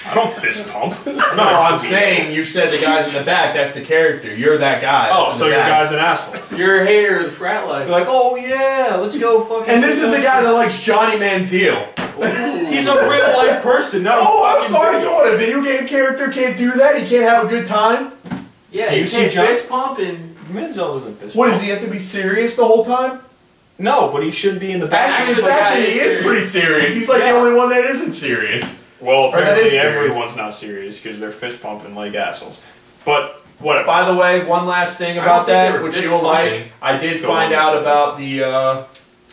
I don't fist pump. I'm No, not a I'm groupie. saying you said the guys in the back. That's the character. You're that guy. Oh, that's in so the your back. guy's an asshole. You're a hater of the frat life. You're like, oh yeah, let's go fucking. And this is the guy that likes Johnny Manziel. He's a real life person, not a Oh, I'm fucking sorry. video. So what? A video game character can't do that? He can't have a good time? Yeah, Do you you see can't John- fist pump and Menzel isn't fist What pump. does he have to be serious the whole time? No, but he should be in the back. Actually, the the fact guy that he is is serious. pretty serious. He's like Yeah. the only one that isn't serious. Well, Or that apparently is serious. everyone's not serious because they're fist pumping like assholes. But whatever. By the way, one last thing I about don't think they that, were which fist you'll like, pumping. I did Go find on. out about the.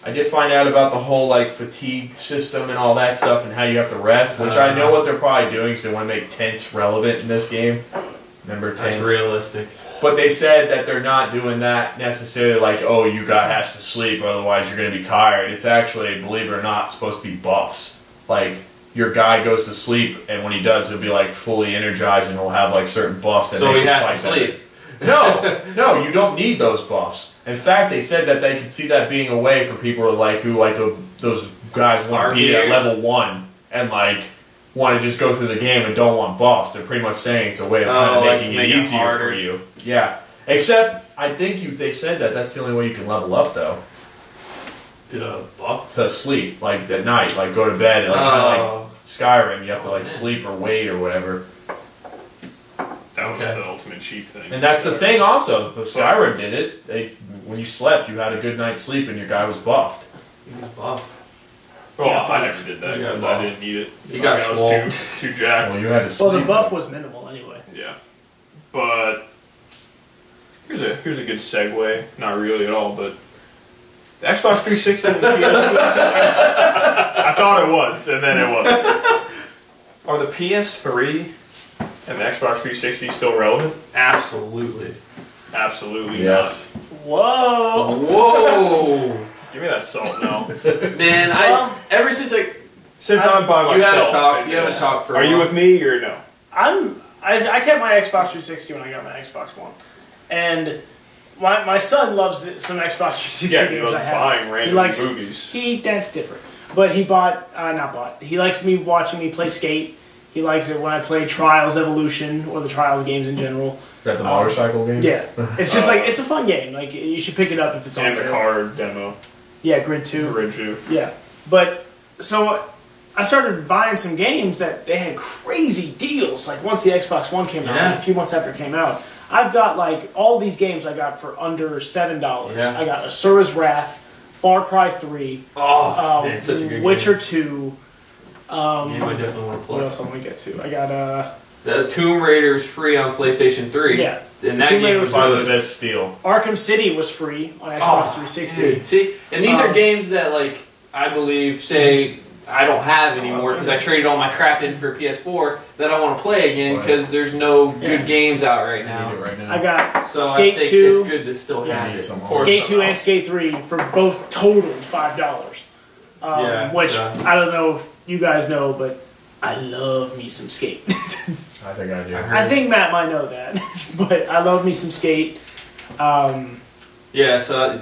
I did find out about the whole like fatigue system and all that stuff and how you have to rest, which I know what they're probably doing, so they want to make tents relevant in this game. Remember that's tents? realistic. But they said that they're not doing that necessarily like, oh, you guy has to sleep, otherwise you're going to be tired. It's actually, believe it or not, supposed to be buffs. Like, your guy goes to sleep, and when he does, he'll be like fully energized, and he'll have like certain buffs that So makes he him has to fight better. sleep. No, you don't need those buffs. In fact, they said that they could see that being a way for people who like those guys want to be at RPers. level 1 and like want to just go through the game and don't want buffs. They're pretty much saying it's a way of kind of like making to make it it easier harder. for you. Yeah. Except I think they said that that's the only way you can level up though. Buff. To sleep, like at night, like go to bed, like kind of like Skyrim, you have to like sleep or wait or whatever. That was Okay. the ultimate cheat thing. And that's the thing also. The Skyrim did it. When you slept, you had a good night's sleep and your guy was buffed. He was buff. Well, I never did that You got because buff. I didn't need it. You got I was swole. too jacked. Well, you had to sleep. Well, the buff was minimal anyway. Yeah, but here's a good segue. Not really at all, but the Xbox 360 and the PS. I thought it was, and then it wasn't. Are the PS3 and the Xbox 360 still relevant? Absolutely. Absolutely Yes. Whoa! Whoa! not. Give me that salt now. Man, ever since Since I'm by You haven't myself, talked- I you haven't guess. talked for a Are you while. with me or no? I kept my Xbox 360 when I got my Xbox One, and my son loves some Xbox 360 Yeah, he games was I have. buying random He likes movies. that's different. But he not bought. He likes me watching me play Skate. He likes it when I play Trials Evolution or the Trials games in general. Is that the motorcycle game? Yeah, it's just like it's a fun game. Like you should pick it up if it's on And the sale. car demo. Yeah, Grid 2. Grid 2. Yeah, but so I started buying some games that they had crazy deals. Like once the Xbox One came out, Yeah. a few months after it came out, I've got like all these games I got for under $7. Yeah. I got Asura's Wrath, Far Cry 3, Oh, man, such a good Witcher game. 2. Game I definitely want to What play. else I want to get to? I got The Tomb Raider is free on PlayStation 3. yeah. And that Tomb Raider game was was By really the best steal. Arkham City was free on Xbox 360. Dude, see, and these are Um, games that, like, I believe, say, I don't have anymore because I traded all my crap in for a PS4 that I want to play again because there's no good games out right I need now. it right now. I got So Skate I think 2. it's good to still have it. Some Skate 2 and Skate 3 for both totaled $5. Yeah, Which so- I don't know if you guys know, but I love me some Skate. I think I do. I think Matt might know that, but I love me some Skate. Yeah, so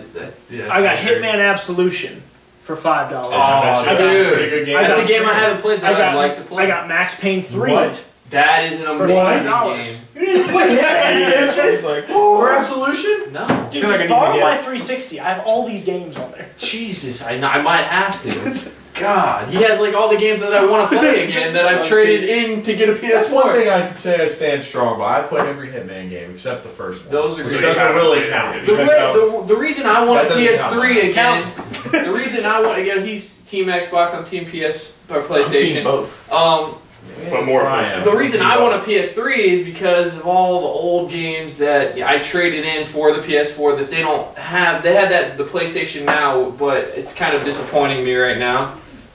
yeah, I got Hitman Absolution for $5. Oh, I got- dude, I that's got- a game I haven't played that I'd like to play. I got Max Payne 3. What? That is an For amazing $5. game. You didn't play Hitman He's like, or Absolution? No, Dude, feel like I just need to borrow get- my 360. I have all these games on there. Jesus, I might have to. God, he has like all the games that I want to play again that I've traded in to get a PS4. That's one thing I can say I stand strong by. I played every Hitman game except the first one. Those are which great. doesn't really count. The, because that was- the reason I want a that doesn't count. PS3 It again, the reason I want again, he's Team Xbox, I'm Team PS or I'm team PlayStation. both. Yeah, But more that's PlayStation. fine. The reason I want a PS3 is because of all the old games that I traded in for the PS4 that they don't have. They had that the PlayStation Now, but it's kind of disappointing me right now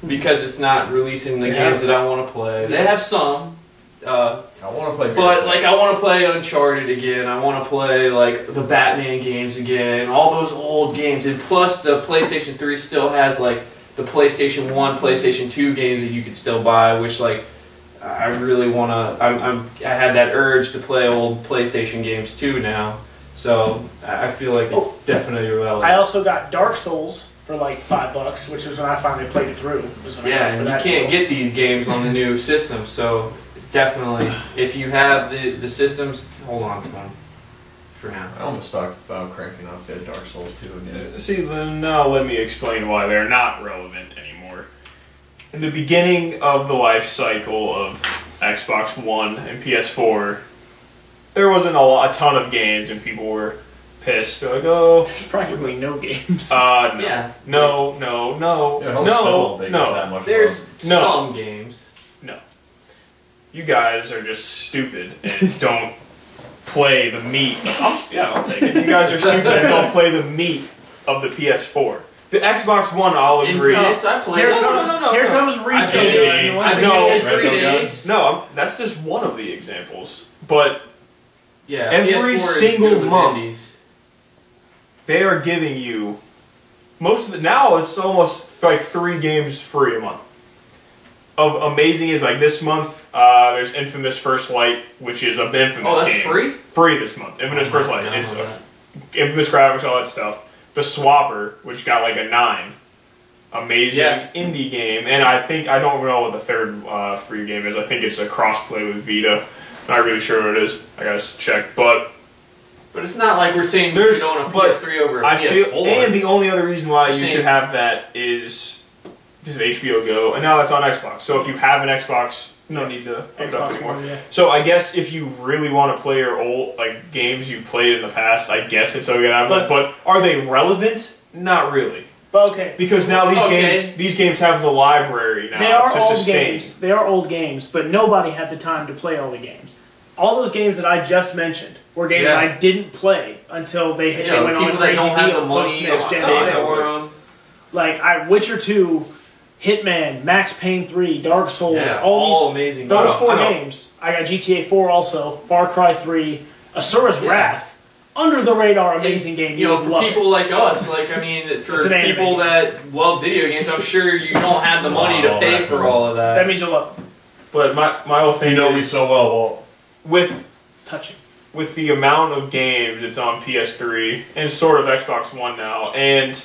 because it's not releasing the games that I want to play. They have some. I want to play. But like I want to play Uncharted again. I want to play like the Batman games again. All those old games, and plus the PlayStation 3 still has like the PlayStation 1, PlayStation 2 games that you could still buy. Which like I really want to. I have that urge to play old PlayStation games too now. So I feel like it's definitely relevant. I also got Dark Souls for like $5, which was when I finally played it through. Was when I got Yeah, it for and you that can't deal. get these games on the new system, so definitely, if you have the systems, hold on to them for now. I almost thought about cranking up the Dark Souls 2 again. See, then now let me explain why they're not relevant anymore. In the beginning of the life cycle of Xbox One and PS4, there wasn't a ton of games, and people were pissed. They're like, oh, There's practically no games. no, Yeah. no, Yeah, still no, think no. it's that much There's No. some games. You guys are just stupid and don't play the meat. I'll take it. You guys are stupid and don't play the meat of the PS4. The Xbox One, I'll agree. Infinite, I played Here it. comes here comes I Reset. beat it. Once I know. again, in 3 Rezo days. No, that's just one of the examples. But Yeah, Every PS4 is single good with month. indies. they are giving you most of the now it's almost like 3 games free a month of amazing games. Like this month, there's Infamous First Light, which is an Infamous Oh, that's game. Free this month. Infamous Oh, First my Light. God, It's that. Infamous graphics, all that stuff. The Swapper, which got like a 9. Amazing Yeah. indie game, and I don't know what the third free game is. I think it's a crossplay with Vita. Not really sure what it is. I gotta check, but But it's not like we're saying you There's- should own a but PS3 over a I PS4. feel, and the only other reason why you Same. should have that is because of HBO Go, and now that's on Xbox. So if you have an Xbox, you don't need to hook it up Xbox anymore. One, yeah. So I guess if you really want to play your old like games you played in the past, I guess it's okay to have it. But are they relevant? Not really, But okay, because now Okay. these games have the library now they are to old sustain. games. They are old games, but nobody had the time to play all the games. All those games that I just mentioned were games Yeah. I didn't play until they You they know, went on a people that crazy don't have the deal money post to next gen pay sales. for them. Like Witcher 2, Hitman, Max Payne 3, Dark Souls, Yeah, all all amazing. those I know, 4 I know. games. I got GTA 4 also, Far Cry 3, Asura's Yeah. Wrath. Under the radar, amazing game. You know, would for love people like us, like I mean, for It's an anime. people that love video games, I'm sure you don't have the money to Oh, pay that for cool. all of That that. means you'll love it. But my whole thing You know me is so well, Walt. with It's touching. the amount of games it's on PS3 and sort of Xbox One now, and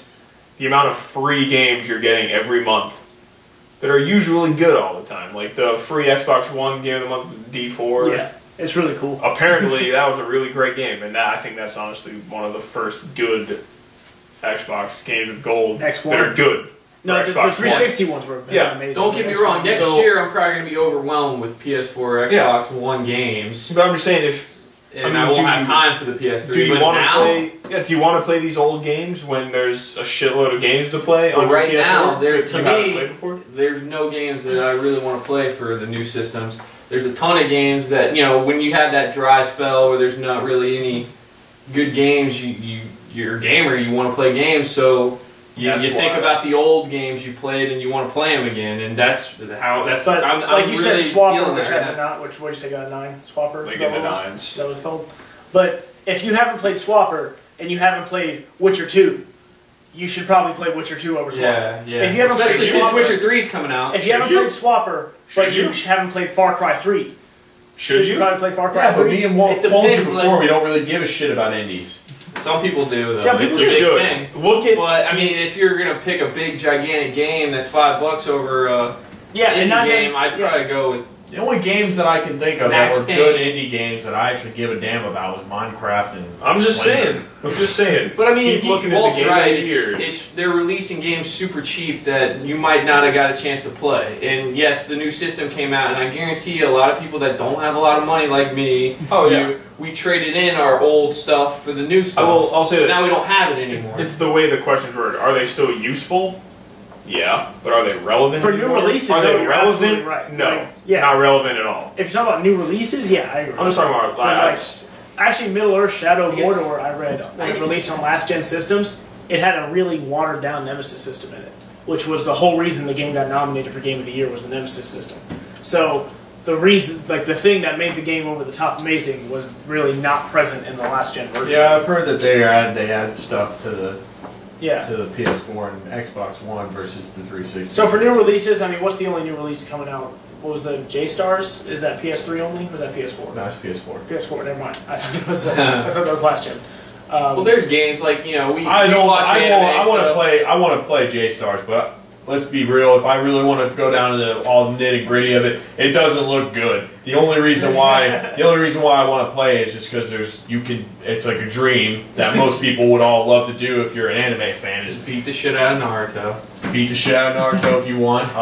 the amount of free games you're getting every month that are usually good all the time, like the free Xbox One game of the month, D4. Yeah, it's really cool. Apparently, that was a really great game, and I think that's honestly one of the first good Xbox games of gold X1. that are good. No, for the Xbox 360 ones were Yeah, amazing. Don't get me wrong. Next So- year, I'm probably going to be overwhelmed with PS4, Yeah. Xbox One games, But I'm just saying, if and I mean, I won't do have you- time for the PS3. do you but want to now, play? Yeah, do you want to play these old games when there's a shitload of games to play But on right your PS4? now, there- that to you haven't me- played before? There's no games that I really want to play for the new systems. There's a ton of games that, you know, when you have that dry spell where there's not really any good games, you're a gamer, you want to play games, so You That's think why. about the old games you played and you want to play them again, and that's how that's. But I'm like you really said, Swapper, feeling which that has right a now. not, which what did you say got a 9? Swapper. Like Is that in the what it was? nines. Is that what it's called? But if you haven't played Swapper and you haven't played Witcher 2, you should probably play Witcher 2 over Swapper. Yeah. If you haven't played Especially since Swapper- Witcher 3's coming out. If you haven't Should you? played Swapper, Should but you you? haven't played Far Cry 3, Should you? probably play Far Cry Yeah, but 3? me and Walt It told you depends, before like- we don't really give a shit about indies. Some people do though. Some people it's a You big should. thing. Look at. But I mean, if you're gonna pick a big gigantic game that's $5 over Yeah, indie and not game, I'd yeah. probably go with. The only games that I can think of Max that were Payne. good indie games that I actually give a damn about was Minecraft and. I'm just Slender. saying. I'm just saying. But I mean, keep looking at Walt's the game right. of the years. They're releasing games super cheap that you might not have got a chance to play. And yes, the new system came out, and I guarantee you, a lot of people that don't have a lot of money like me, Oh, yeah. we traded in our old stuff for the new stuff. I'll say so this. now we don't have it anymore. It's the way the questions were. Are they still useful? Yeah, but are they relevant For new anymore? releases, Are no, they you're absolutely relevant? right. No, Like, yeah. not relevant at all. If you're talking about new releases, yeah, I agree. I'm just talking about Because, Actually, Middle Earth Shadow of I guess- Mordor, I read, when it released on last gen systems, it had a really watered down Nemesis system in it, which was the whole reason the game got nominated for Game of the Year was the Nemesis system. So the reason, like the thing that made the game over the top amazing was really not present in the last gen version. Yeah, I've heard that they add stuff to the Yeah. PS4 and Xbox One versus the 360. So for new releases, I mean, what's the only new release coming out? What was the J-Stars? Is that PS3 only? Or was that PS4? That's PS4. PS4, never mind. I thought that was, I thought that was last gen. well, there's games like we I don't. watch anime. I want to so- play. I want to play J Stars, but let's be real. If I really want to go down to all the nitty gritty of it, it doesn't look good. The only reason why I want to play is just because it's like a dream that most people would all love to do if you're an anime fan is Just beat the shit out of Naruto. beat the shit out of Naruto if you want,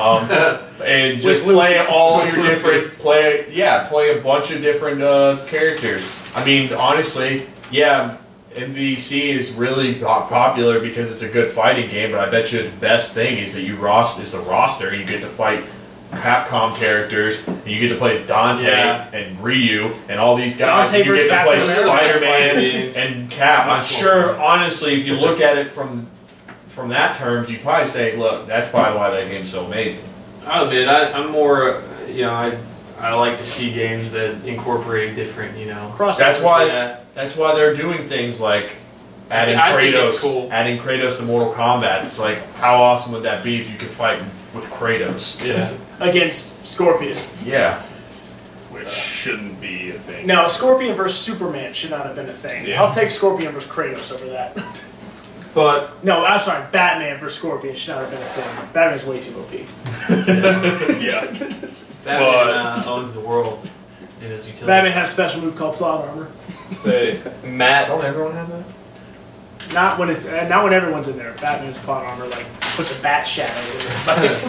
and just With play all with your different play a bunch of different characters. I mean, honestly, yeah. MVC is really popular because it's a good fighting game, but I bet you its best thing is that the roster. You get to fight Capcom characters, and you get to play Dante Yeah. and Ryu and all these guys. Dante You versus get to play Captain America. Spider-Man and Cap. I'm sure, honestly, if you look at it from that terms, you probably say, look, that's probably why that game's so amazing. I'll admit, I'm more, I like to see games that incorporate different, Crossovers. That's why. Yeah. That's why they're doing things like adding I think Kratos, it's cool. adding Kratos to Mortal Kombat. It's like, how awesome would that be if you could fight with Kratos? Yeah. Against Scorpion. Yeah. which shouldn't be a thing. No, Scorpion versus Superman should not have been a thing. Yeah. I'll take Scorpion versus Kratos over that. But No, I'm sorry, Batman versus Scorpion should not have been a thing. Batman's way too OP. yeah, Batman owns the world in his utility. Batman has a special move called plot armor. say Matt. Don't everyone have that? Not when everyone's in there. Batman's plot armor like puts a bat shadow in it.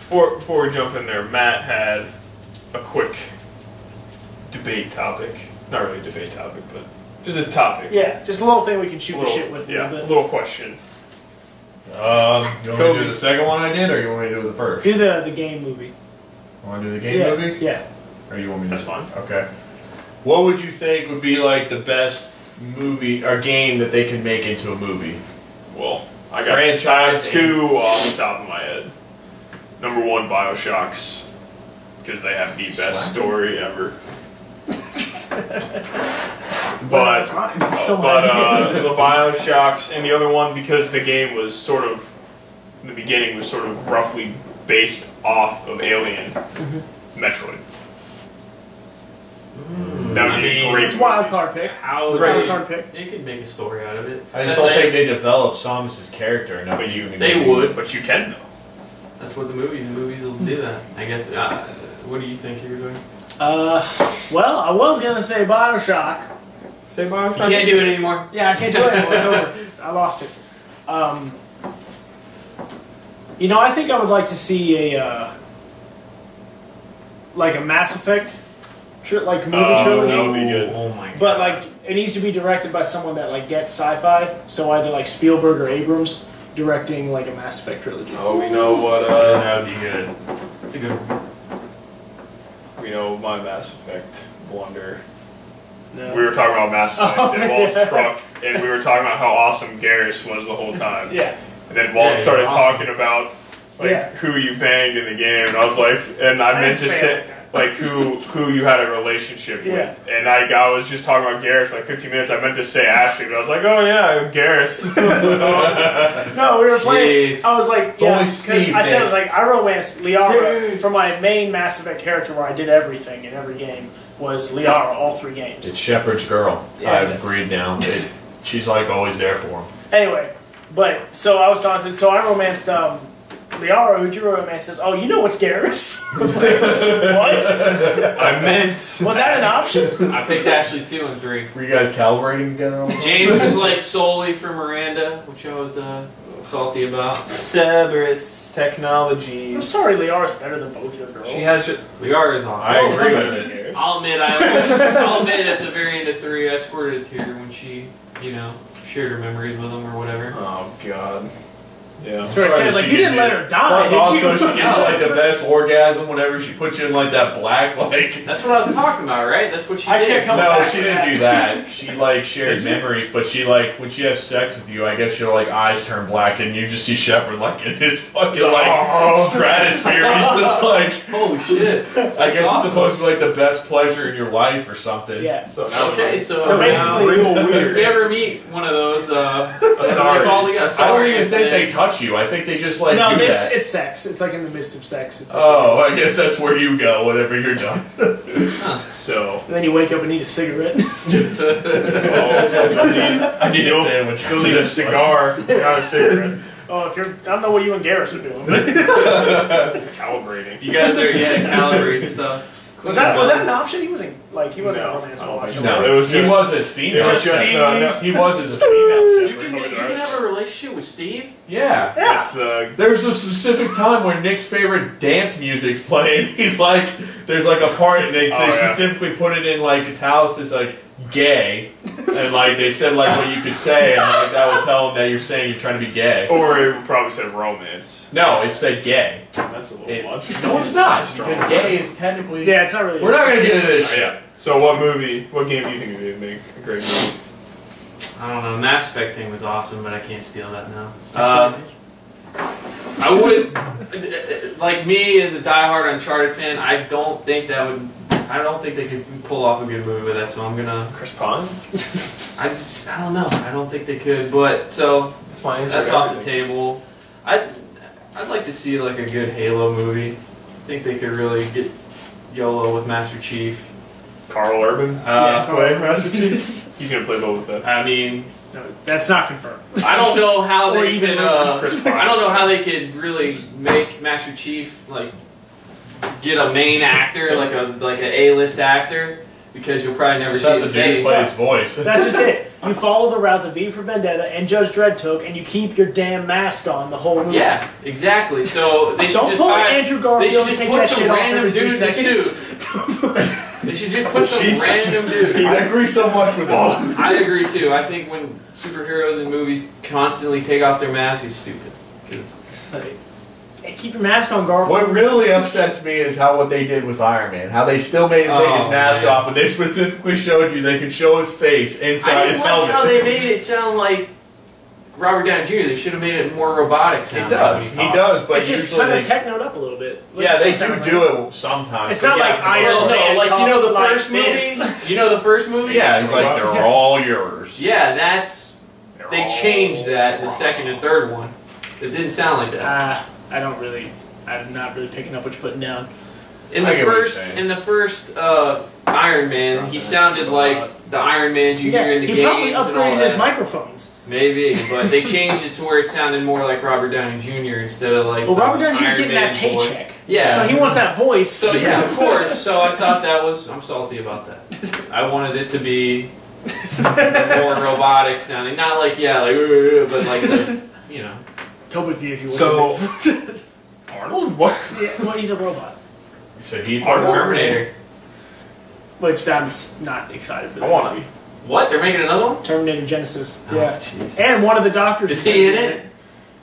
Before we jump in there, Matt had a quick debate topic. Not really a debate topic, but just a topic. Yeah, just a little thing we can shoot the Little- shit with a yeah, little a bit. little question. You want me to Kobe. do the second one I did, or you want me to do the first? Do the game movie. Want to do the game yeah, movie? Yeah. Or you want me to? That's fine. Okay. What would you think would be like the best movie or game that they could make into a movie? Well, I got Franchise two off the top of my head. Number one, Bioshocks, because they have the best story ever. Well, But that's mine. It's still my idea. the Bioshocks, and the other one because the game was sort of, in the beginning was sort of roughly based off of Alien, Metroid. That would be a great. It's a wild card pick. How It's a they, wild card pick. they could make a story out of it. I just That's don't it. think they developed Samus's character enough. But to you- even They maybe- would. But you can though. That's what the movies will do that. I guess. What do you think you're doing? Well, I was gonna say Bioshock. Say You Bioshock. can't do it anymore. Yeah, I can't do it anymore. It's over. I lost it. I think I would like to see a like a Mass Effect movie trilogy. that would be good. Oh my god. But like it needs to be directed by someone that like gets sci-fi. So either like Spielberg or Abrams directing like a Mass Effect trilogy. Oh, we know what. That would be good. That's a good one. We know my Mass Effect blunder. No. We were talking about Mass Effect Oh, and Walt's yeah. truck, and we were talking about how awesome Garrus was the whole time. Yeah. And And then Walt Yeah, started awesome. talking about like Yeah. who you banged in the game, and I was like, and I meant to didn't say it say like like who you had a relationship Yeah. with, and I was just talking about Garrus for like 15 minutes. I meant to say Ashley, but I was like, oh yeah, Garrus. No, we were playing. Jeez. I was like, It's yeah, only 'cause Steve, I said Nick. like I romanced Liara for my main Mass Effect character, where I did everything in every game. Was Liara all 3 games? It's Shepard's girl. Yeah. I've agreed now. She's like always there for him. Anyway, but so I was talking. So I romanced Liara, who you romance, says, "Oh, you know what's Garrus?" I was like, "What? I meant Was that an option?" I picked Ashley 2 and 3. Were you guys calibrating together on this? James was like solely for Miranda, which I was salty about. Cerberus Technologies. I'm sorry, Liara's better than both your girls. She has. Liara is awesome. I agree with it. I'll admit, I'll admit at the very end of 3, I squirted a tear when she, shared her memories with him or whatever. Oh God. Yeah. Sure, it says, like, you didn't let her die. Plus, did also, you? she gets like the best orgasm whenever she puts you in like that black like. That's what I was talking about, right? That's what she I did. can't come No, back she to didn't that. do that. She like shared Did you? memories, but she like when she has sex with you, I guess your like eyes turn black and you just see Shepard like in his fucking like Oh. stratosphere. He's just like, Holy shit. I guess Awesome. it's supposed to be like the best pleasure in your life or something. Yeah. So now Okay, so, So now, basically- real if weird. we ever meet one of those, Sorry. I don't even think they touch you. I think they just like No, do it's that. it's sex. It's like in the midst of sex. It's like, Oh, I guess that's where you go whenever you're done. So. and then you wake up and need a cigarette. I need a You'll- sandwich. You'll need a cigar, not a cigarette. Oh, if you're, I don't know what you and Garrus are doing. But Calibrating. You guys are, calibrating stuff. was that an option? He wasn't like he wasn't No, a romance I don't watch. think No, It was he just- wasn't female. it was just, Shepard. He was as a female. You Shepard. can have a relationship with Steve? Yeah. Yeah. That's the. There's a specific time when Nick's favorite dance music's playing. He's like, there's like a part, and they Oh, yeah. specifically put it in like italics, like gay, and like they said like what you could say, and like that will tell them that you're saying you're trying to be gay. Or it probably said romance. No, it said gay. That's a little much. No, it's not, Strong. because gay is technically. Yeah, it's not really. We're not gonna get into this Oh, shit. yeah. So what game do you think would make a great movie? I don't know. Mass Effect thing was awesome, but I can't steal that now. That's I would, like me as a diehard Uncharted fan, I don't think they could pull off a good movie with that. So I'm gonna. Chris Pine? I don't know. I don't think they could. But so That's my answer. that's to off the everything. table. I'd like to see like a good Halo movie. I think they could really get YOLO with Master Chief. Carl Urban? Play Master Chief? He's gonna play Boba Fett. I mean, No, that's not confirmed. I don't know how Or they even could. Chris Pine. I don't know how they could really make Master Chief like get a main actor, like an A-list actor, because you'll probably never Just see have his the dude face. play his voice. That's just it. You follow the route that V for Vendetta and Judge Dredd took, and you keep your damn mask on the whole movie. Yeah, exactly. So they should Don't just pull hire, Andrew they Garfield should and just take put that some shit off random every 3 dude in a seconds. suit. They should just put some Jesus. random dude. I agree so much with that. I agree too. I think when superheroes in movies constantly take off their mask, it's stupid. 'Cause It's like, hey, keep your mask on, Garfield. What really upsets me is how what they did with Iron Man. How they still made him take his Oh, mask man. off, and they specifically showed you they could show his face inside I his didn't like helmet. how they made it sound like Robert Downey Jr. They should have made it more robotic He sounding. does, he does, but It's just usually kind they, of technoed up a little bit. yeah, they It's do just do it sometimes. It's but not yeah, like Iron Well, Man no, like you know talks the like first this. movie. You know the first movie. Yeah, he's like they're all yours. Yeah, that's They're they all changed that in the wrong. second and third one. It didn't sound like that. I'm not really picking up what you're putting down. In I the get what you're first, saying. in the first Iron Man, he sounded like the Iron Man you hear in the he games probably and all upgraded his that. microphones. Maybe, but they changed it to where it sounded more like Robert Downey Jr. instead of like. Well, the Robert Downey Jr.'s Iron getting Man that boy. paycheck. Yeah. So he wants that voice. So yeah, of course. So I thought that was. I'm salty about that. I wanted it to be more robotic sounding, not like but like the, you know. Come with me if you want. So Arnold? What? yeah, well, he's a robot. So he Arnold? Terminator. Which I'm not excited for. I That want movie. What? They're making another one? Terminator Genesis. Oh, Yeah. jeez. And one of the doctors. Is he in it?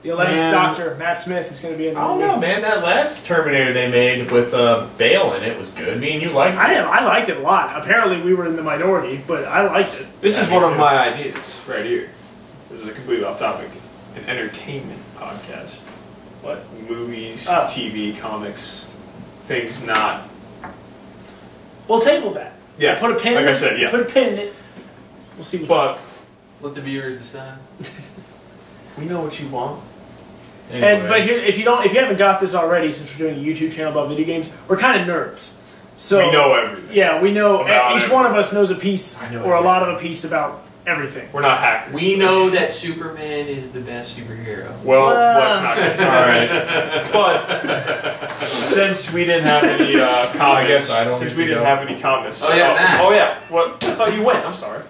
The 11th Man. Doctor, Matt Smith, is going to be in the I don't movie. know, man. That last Terminator they made with Bale in it was good. Me and you liked it. I liked it a lot. Apparently, we were in the minority, but I liked it. This Yeah, is me one of too. my ideas right here. This is a completely off topic. an entertainment podcast. What? Movies, Oh. TV, comics, things not. We'll table that. Yeah, Put a pin. like in I it, said, yeah. Put a pin in it. We'll see what's But Let the viewers decide. we know what you want. And but here, if you haven't got this already, since we're doing a YouTube channel about video games, we're kind of nerds. So We know everything. Yeah, we know. About Each one of us knows a piece, I know or a lot of everything. a piece about everything. We're not hackers. We know that Superman is the best superhero. Well, Well. let's not get All right. But since we didn't have any comments, I guess I don't since get we to didn't go. have any comments. Oh, yeah, Matt. Oh yeah. What? I thought you went. I'm sorry.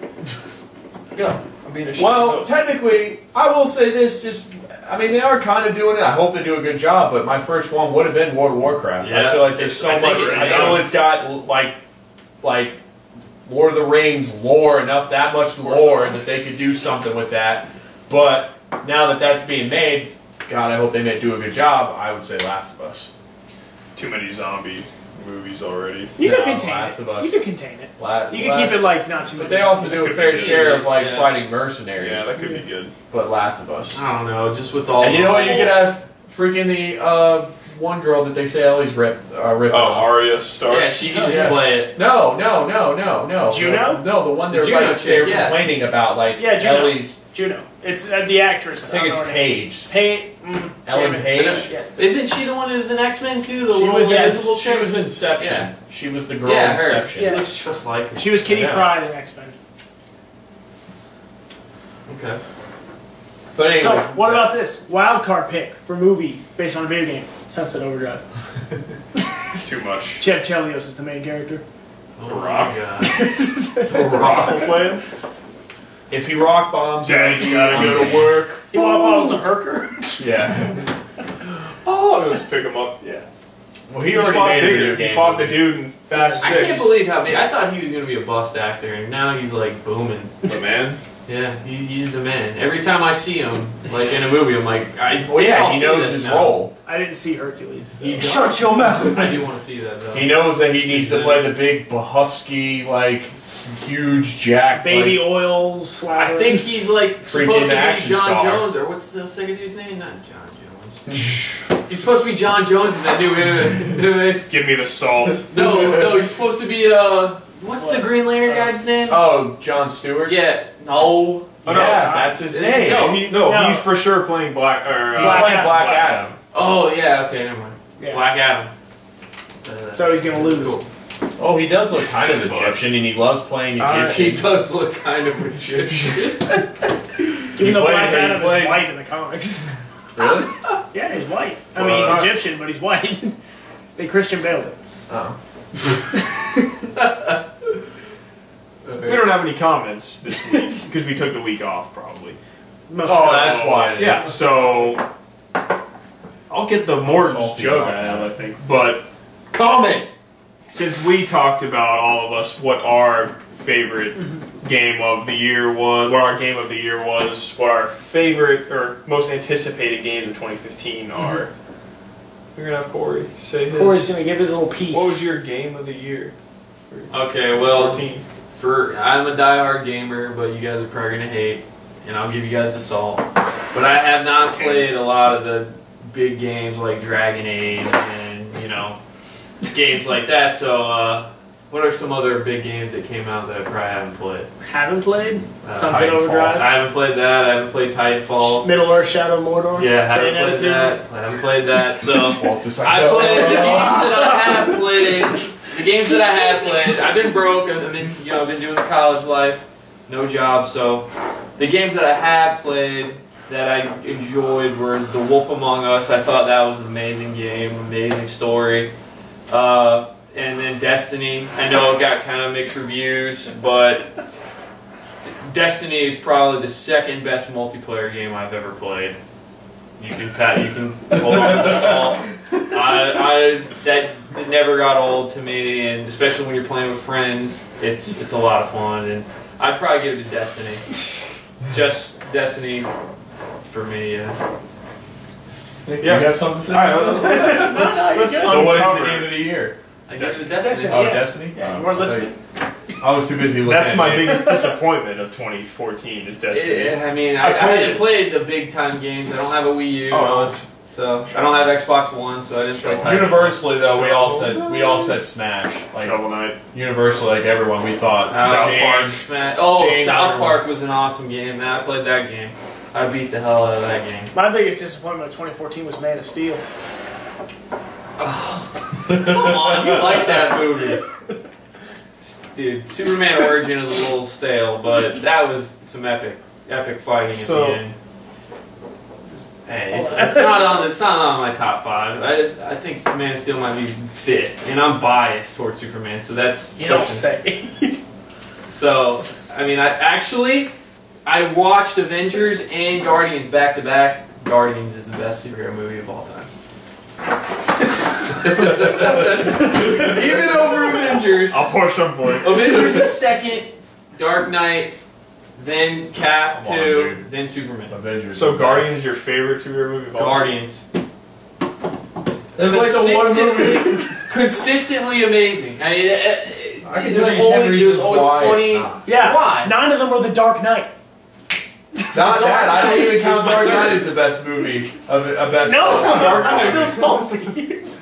Go. I'm being a shitty Well, host. technically, I will say this. I mean, they are kind of doing it. I hope they do a good job. But my first one would have been World of Warcraft. Yeah. I feel like there's so I think much. it's I know it's got like Lord of the Rings lore, that much lore that they could do something with that. But now that that's being made, God, I hope they may do a good job. I would say Last of Us. Too many zombie movies already. You No, can contain Last it. of Us. You can contain it. You can Last- keep it like not too much. But they also do a Could fair be good. share of Yeah. fighting mercenaries. Yeah, that could be good. But Last of Us. I don't know, just with all. And you the know what? You whole- could have freaking the one girl that they say Ellie's ripped Oh, off. Arya Stark. Yeah, she could just Yeah. play it. No. Juno? No, the one The they're Juno like, chick, they're yeah. complaining about, like Yeah, Juno. Ellie's. Juno. It's the actress. I think it's don't know her name. Paige. Damn Ellen it. Page. Yes. Isn't she the one who's in X-Men too? The She little was invisible she chick? was Inception. Yeah. She was the girl Yeah, in her. Inception. She looks just like her. She was Kitty Yeah. Pryde in X-Men. Okay. But anyways, So, what about this wild card pick for movie based on a video game? Sunset Overdrive. It's too much. Jeff Chelios is the main character. Oh The my Rock. God. The Rock will play him. if he rock bombs, Daddy's gotta go to work. He was a herker. yeah. Oh, let's pick him up. Yeah. Well, he Just already fought made a bigger. video He game. fought the dude in Fast I 6. can't believe how big. I thought he was going to be a bust actor, and now he's like booming. The man. Yeah, he's the man. Every time I see him, like in a movie, I'm like, Well, yeah, he I'll see knows this his now. role. I didn't see Hercules. So. You Shut your mouth. I do want to see that though. He knows that he needs to play the big, husky, huge jack. Baby oil slather. I think he's like supposed to be action John star. Jones, or what's the second dude's name? Not John Jones. He's supposed to be John Jones in that new. Give me the salt. no, he's supposed to be what's the Green Lantern guy's name? Oh, John Stewart. Yeah, no. Oh, no, yeah, that's his is- name. no, No. He's for sure playing Black. Or, He's Black playing Adam. Black Adam. Oh yeah, okay, never mind. Yeah. Black Adam. So he's gonna lose. Cool. Oh, he does look kind of Simba. Egyptian, and he loves playing Alright. He Egyptian. does look kind of Egyptian. Even He though played- Black he Adam played- is white in the comics. Really? Yeah, he's white. I mean, he's Egyptian, but he's white. They Christian Bale it. Oh. We don't have any comments this week because we took the week off, probably. Most Oh, of the- that's why it Yeah, is. so I'll get the Morton's Salty joke about out of that. it, I think. But Comment! since we talked about all of us what our favorite game of the year was, what our game of the year was, what our favorite or most anticipated games of 2015 are, we're gonna have Corey say his. Corey's gonna give his little piece. What was your game of the year? Okay, well, 14. I'm a diehard gamer, but you guys are probably gonna hate, and I'll give you guys the salt. But I have not played a lot of the big games like Dragon Age and games like that. So, what are some other big games that came out that I probably haven't played? Haven't played? Titanfall. Sunset Overdrive? I haven't played that. I haven't played Titanfall. Middle Earth, Shadow of Mordor? Yeah, haven't Bayonetta played 2? that. I haven't played that. So. Walt's just like, I no. played the games that I have played. The games that I have played. I've been broke. I've been doing the college life, no job. So the games that I have played that I enjoyed was The Wolf Among Us. I thought that was an amazing game, amazing story. And then Destiny. I know it got kind of mixed reviews, but Destiny is probably the second best multiplayer game I've ever played. You can hold on to this all. That it never got old to me, and especially when you're playing with friends, it's a lot of fun. And I'd probably give it to Destiny. Just Destiny for me. Yeah. You have something to say? All right, let's So what is the uncover. game of the year? I guess it Destiny. Destiny. Oh, Yeah. Destiny? Yeah, Oh, you weren't I thought listening. I was too busy looking. That's my at it. biggest disappointment of 2014 is Destiny. I mean, I I played haven't it. played the big time games. I don't have a Wii U. Oh, it's- So I don't have Xbox One, so I didn't play Titanfall. Universally though, we all said Smash. Like Shovel Knight. universally, like everyone, we thought South Park. James. Oh, South everyone. Park was an awesome game. Man, I played that game. I beat the hell out of that game. My biggest disappointment of 2014 was Man of Steel. Come on, you like that movie. Dude, Superman Origin is a little stale, but that was some epic fighting at So- the end. Hey, it's not on my top 5. I think Man of Steel might be 5th, and I'm biased towards Superman, so that's You don't pushing. say. So I mean, I watched Avengers and Guardians back to back. Guardians is the best superhero movie of all time. Even over Avengers. I'll pour some for it. Avengers is second, Dark Knight, then Cap Come on, 2, dude. then Superman. Avengers. So Guardians is your favorite superhero movie of all time? Guardians. There's like the one movie. Consistently amazing. I mean, I can it tell was you 10 always reasons why funny. it's not. Yeah. Why? 9 of them were The Dark Knight. Not that. I don't even It's count my Dark third. Knight as the best movie. A best. No, Dark I'm Knight. still salty.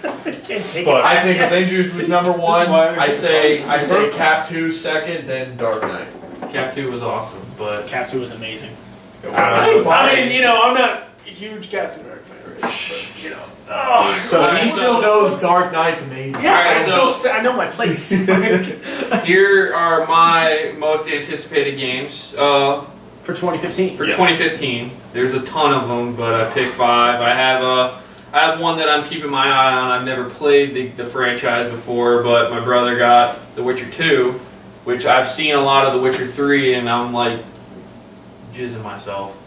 I can't take But it. I think Avengers was number 1. why I I say Cap 2 second, then Dark Knight. Cap 2 was awesome, but Cap 2 was amazing. I I mean, you know, I'm not a huge Captain America fan, but, you know. Oh, So Alright, He so- still knows Dark Knight's amazing. yeah, Alright, I know my place. here are my most anticipated games. For 2015. For Yeah. 2015, there's a ton of them, but I picked 5. I have one that I'm keeping my eye on. I've never played the franchise before, but my brother got The Witcher 2, which I've seen a lot of The Witcher 3, and I'm like jizzing myself.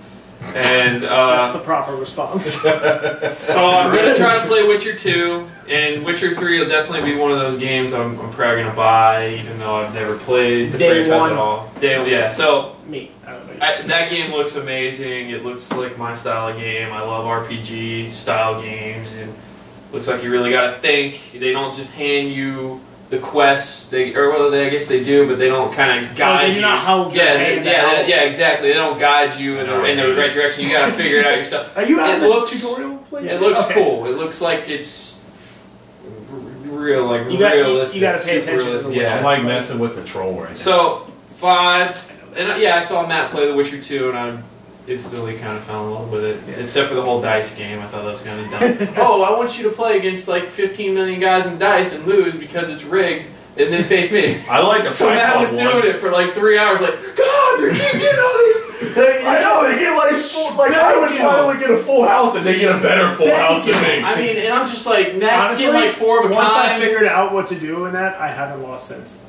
And That's the proper response. so I'm gonna try to play Witcher 2, and Witcher 3 will definitely be one of those games I'm probably gonna buy, even though I've never played the Day franchise one. at all. Yeah. So. Me. I don't know. That game looks amazing. It looks like my style of game. I love RPG style games, and looks like you really got to think. They don't just hand you the quests. I guess they do, but they don't kind of guide they you. do not hold your hand out. Yeah, exactly. They don't guide you in the right direction. You got to figure it out yourself. Are you out It of the looks- tutorial place? It looks Okay. cool. It looks like it's real, like You gotta- realistic. you gotta pay super attention to the realistic. Yeah. I'm like messing with the troll right now. So 5, and yeah, I saw Matt play The Witcher 2, and I instantly kind of fell in love with it. Yeah. Except for the whole dice game, I thought that was kind of dumb. Oh, I want you to play against like 15 million guys in dice and lose because it's rigged, and then face me. I like the So Fight Matt Club was one. doing it for like 3 hours, like, God, they keep getting all these. I know they get I would finally get a full house, and they get a better full house than me. I mean, and I'm just like, Matt's Honestly, getting like 4 of a once I kind. figured out what to do in that, I haven't lost since.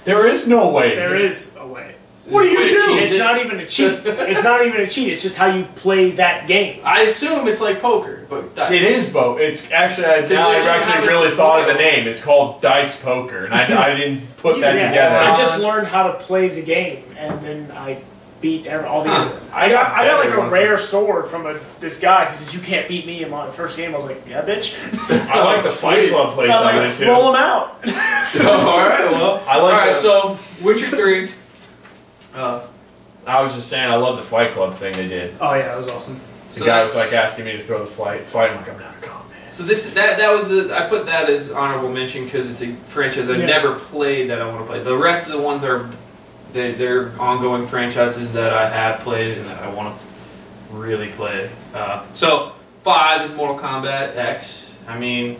There is no way. There is a way. What do you Way to do? cheat It's it. not even a cheat. It's not even a cheat. It's just how you play that game. I assume it's like poker, but It is Bo. It's actually now they I've don't have actually it really for thought of the foil. name. It's called Dice Poker, and I didn't put that Yeah, together. I just learned how to play the game, and then I beat all the. Huh. I got like Better a once. rare sword from this guy who says you can't beat me in my first game. I was like, yeah, bitch. I like the Fight Club place I was I like, went to. roll him out. So, alright, well. I like. Alright, the- so, Witcher 3. I was just saying, I love the Fight Club thing they did. Oh yeah, that was awesome. The So guy was that's- like asking me to throw the fight. I'm like, I'm not a con man. So that was I put that as honorable mention because it's a franchise I've Yeah. never played that I want to play. The rest of the ones are they're ongoing franchises that I have played and that I want to really play. So 5 is Mortal Kombat X. I mean,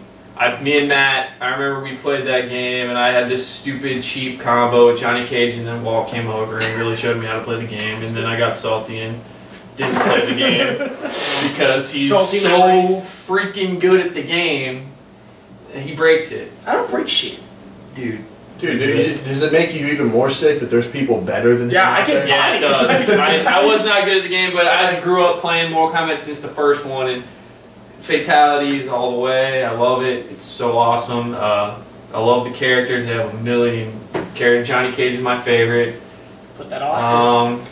me and Matt, I remember we played that game and I had this stupid cheap combo with Johnny Cage, and then Walt came over and really showed me how to play the game, and then I got salty and didn't play the game because he's Salty so memories. freaking good at the game. He breaks it, I don't break shit. dude. Dude, does it make you even more sick that there's people better than Yeah, you? I out can- there? Yeah, it does. I was not good at the game, but I grew up playing Mortal Kombat since the first one, and fatalities all the way. I love it. It's so awesome. I love the characters. They have a million characters. Johnny Cage is my favorite. Put that Oscar.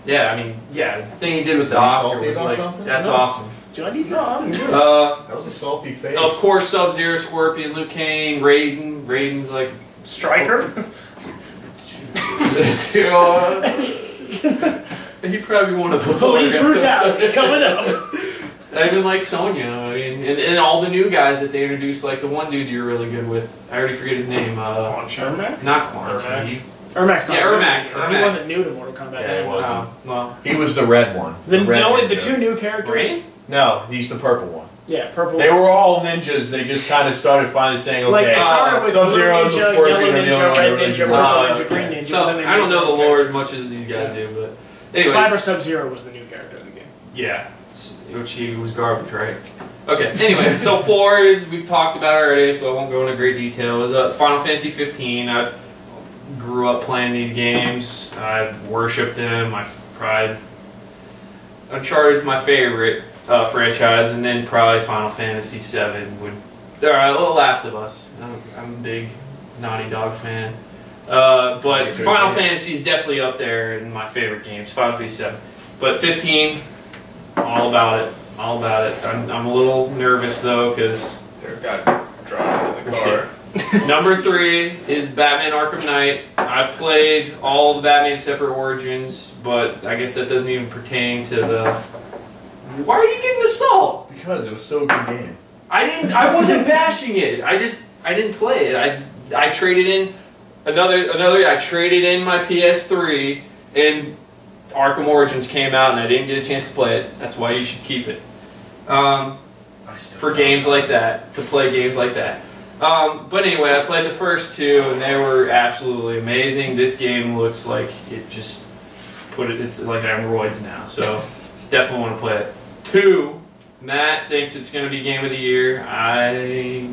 Yeah, I mean, yeah, the thing he did with the Are you Oscar salty was about like, something? that's No. awesome. Do I need? No, I'm good. That was a salty face. Of course, Sub-Zero, Scorpion, Liu Kang, Raiden. Raiden's like, Striker. He'd probably be one of the Police brutality coming up. I even like Sonya. I mean, and all the new guys that they introduced, like the one dude you're really good with. I already forget his name. Ermac? Not Quan. Ermac. Ermac's not Yeah, Ermac. He Ermac. wasn't new to Mortal Kombat. Yeah, he wasn't. Well, He was the red one. The red only the ninja. two new characters. Rain? No, he's the purple one. Yeah, purple. They were all ninjas. They just kind of started finally saying, like okay, it started with Sub-Zero, blue the ninja, Scorpion, yellow and the ninja, only red one ninja, that purple really ninja, green ninja. So then they I don't made know the their lore as characters. much as these guys do, but Anyway. anyway. Cyber Sub-Zero was the new character in the game. Yeah, which he was garbage, right? Okay. Anyway, so 4 is we've talked about already, so I won't go into great detail. It was Final Fantasy 15. I grew up playing these games. I worshipped them. Uncharted's my favorite franchise, and then probably Final Fantasy 7 would. All right, Last of Us. I'm a big Naughty Dog fan. But Final Fantasy is definitely up there in my favorite games. Final Fantasy 7. But 15, all about it. All about it. I'm a little nervous though because There got dropped in the car. number 3 is Batman Arkham Knight. I've played all the Batman except for Origins, but I guess that doesn't even pertain to the. Why are you getting the salt? because it was still a good game. I wasn't bashing it. I didn't play it. I traded in I traded in my PS3 and Arkham Origins came out and I didn't get a chance to play it. That's why you should keep it. For games like that, to play games like that. But anyway, I played the first 2 and they were absolutely amazing. This game looks like it just it's like on roids now. So definitely want to play it. 2, Matt thinks it's going to be Game of the Year. I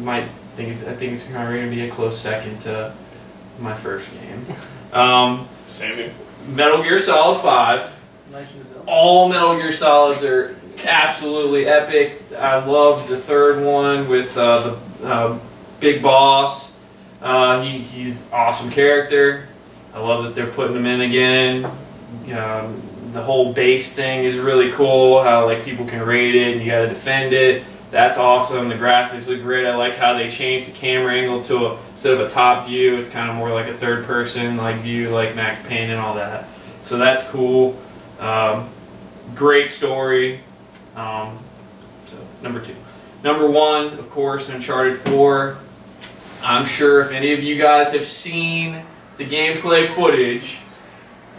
think it's going to be a close second to my first game. Same here. Metal Gear Solid 5. Legend of Zelda. All Metal Gear Solids are absolutely epic. I loved the 3rd one with the Big Boss. He's awesome character. I love that they're putting him in again. The whole base thing is really cool. How like people can raid it and you got to defend it. That's awesome. The graphics look great. I like how they changed the camera angle to instead of a top view, it's kind of more like a third-person like view, like Max Payne and all that. So that's cool. Great story. So number 2. Number 1, of course, Uncharted 4. I'm sure if any of you guys have seen the gameplay footage,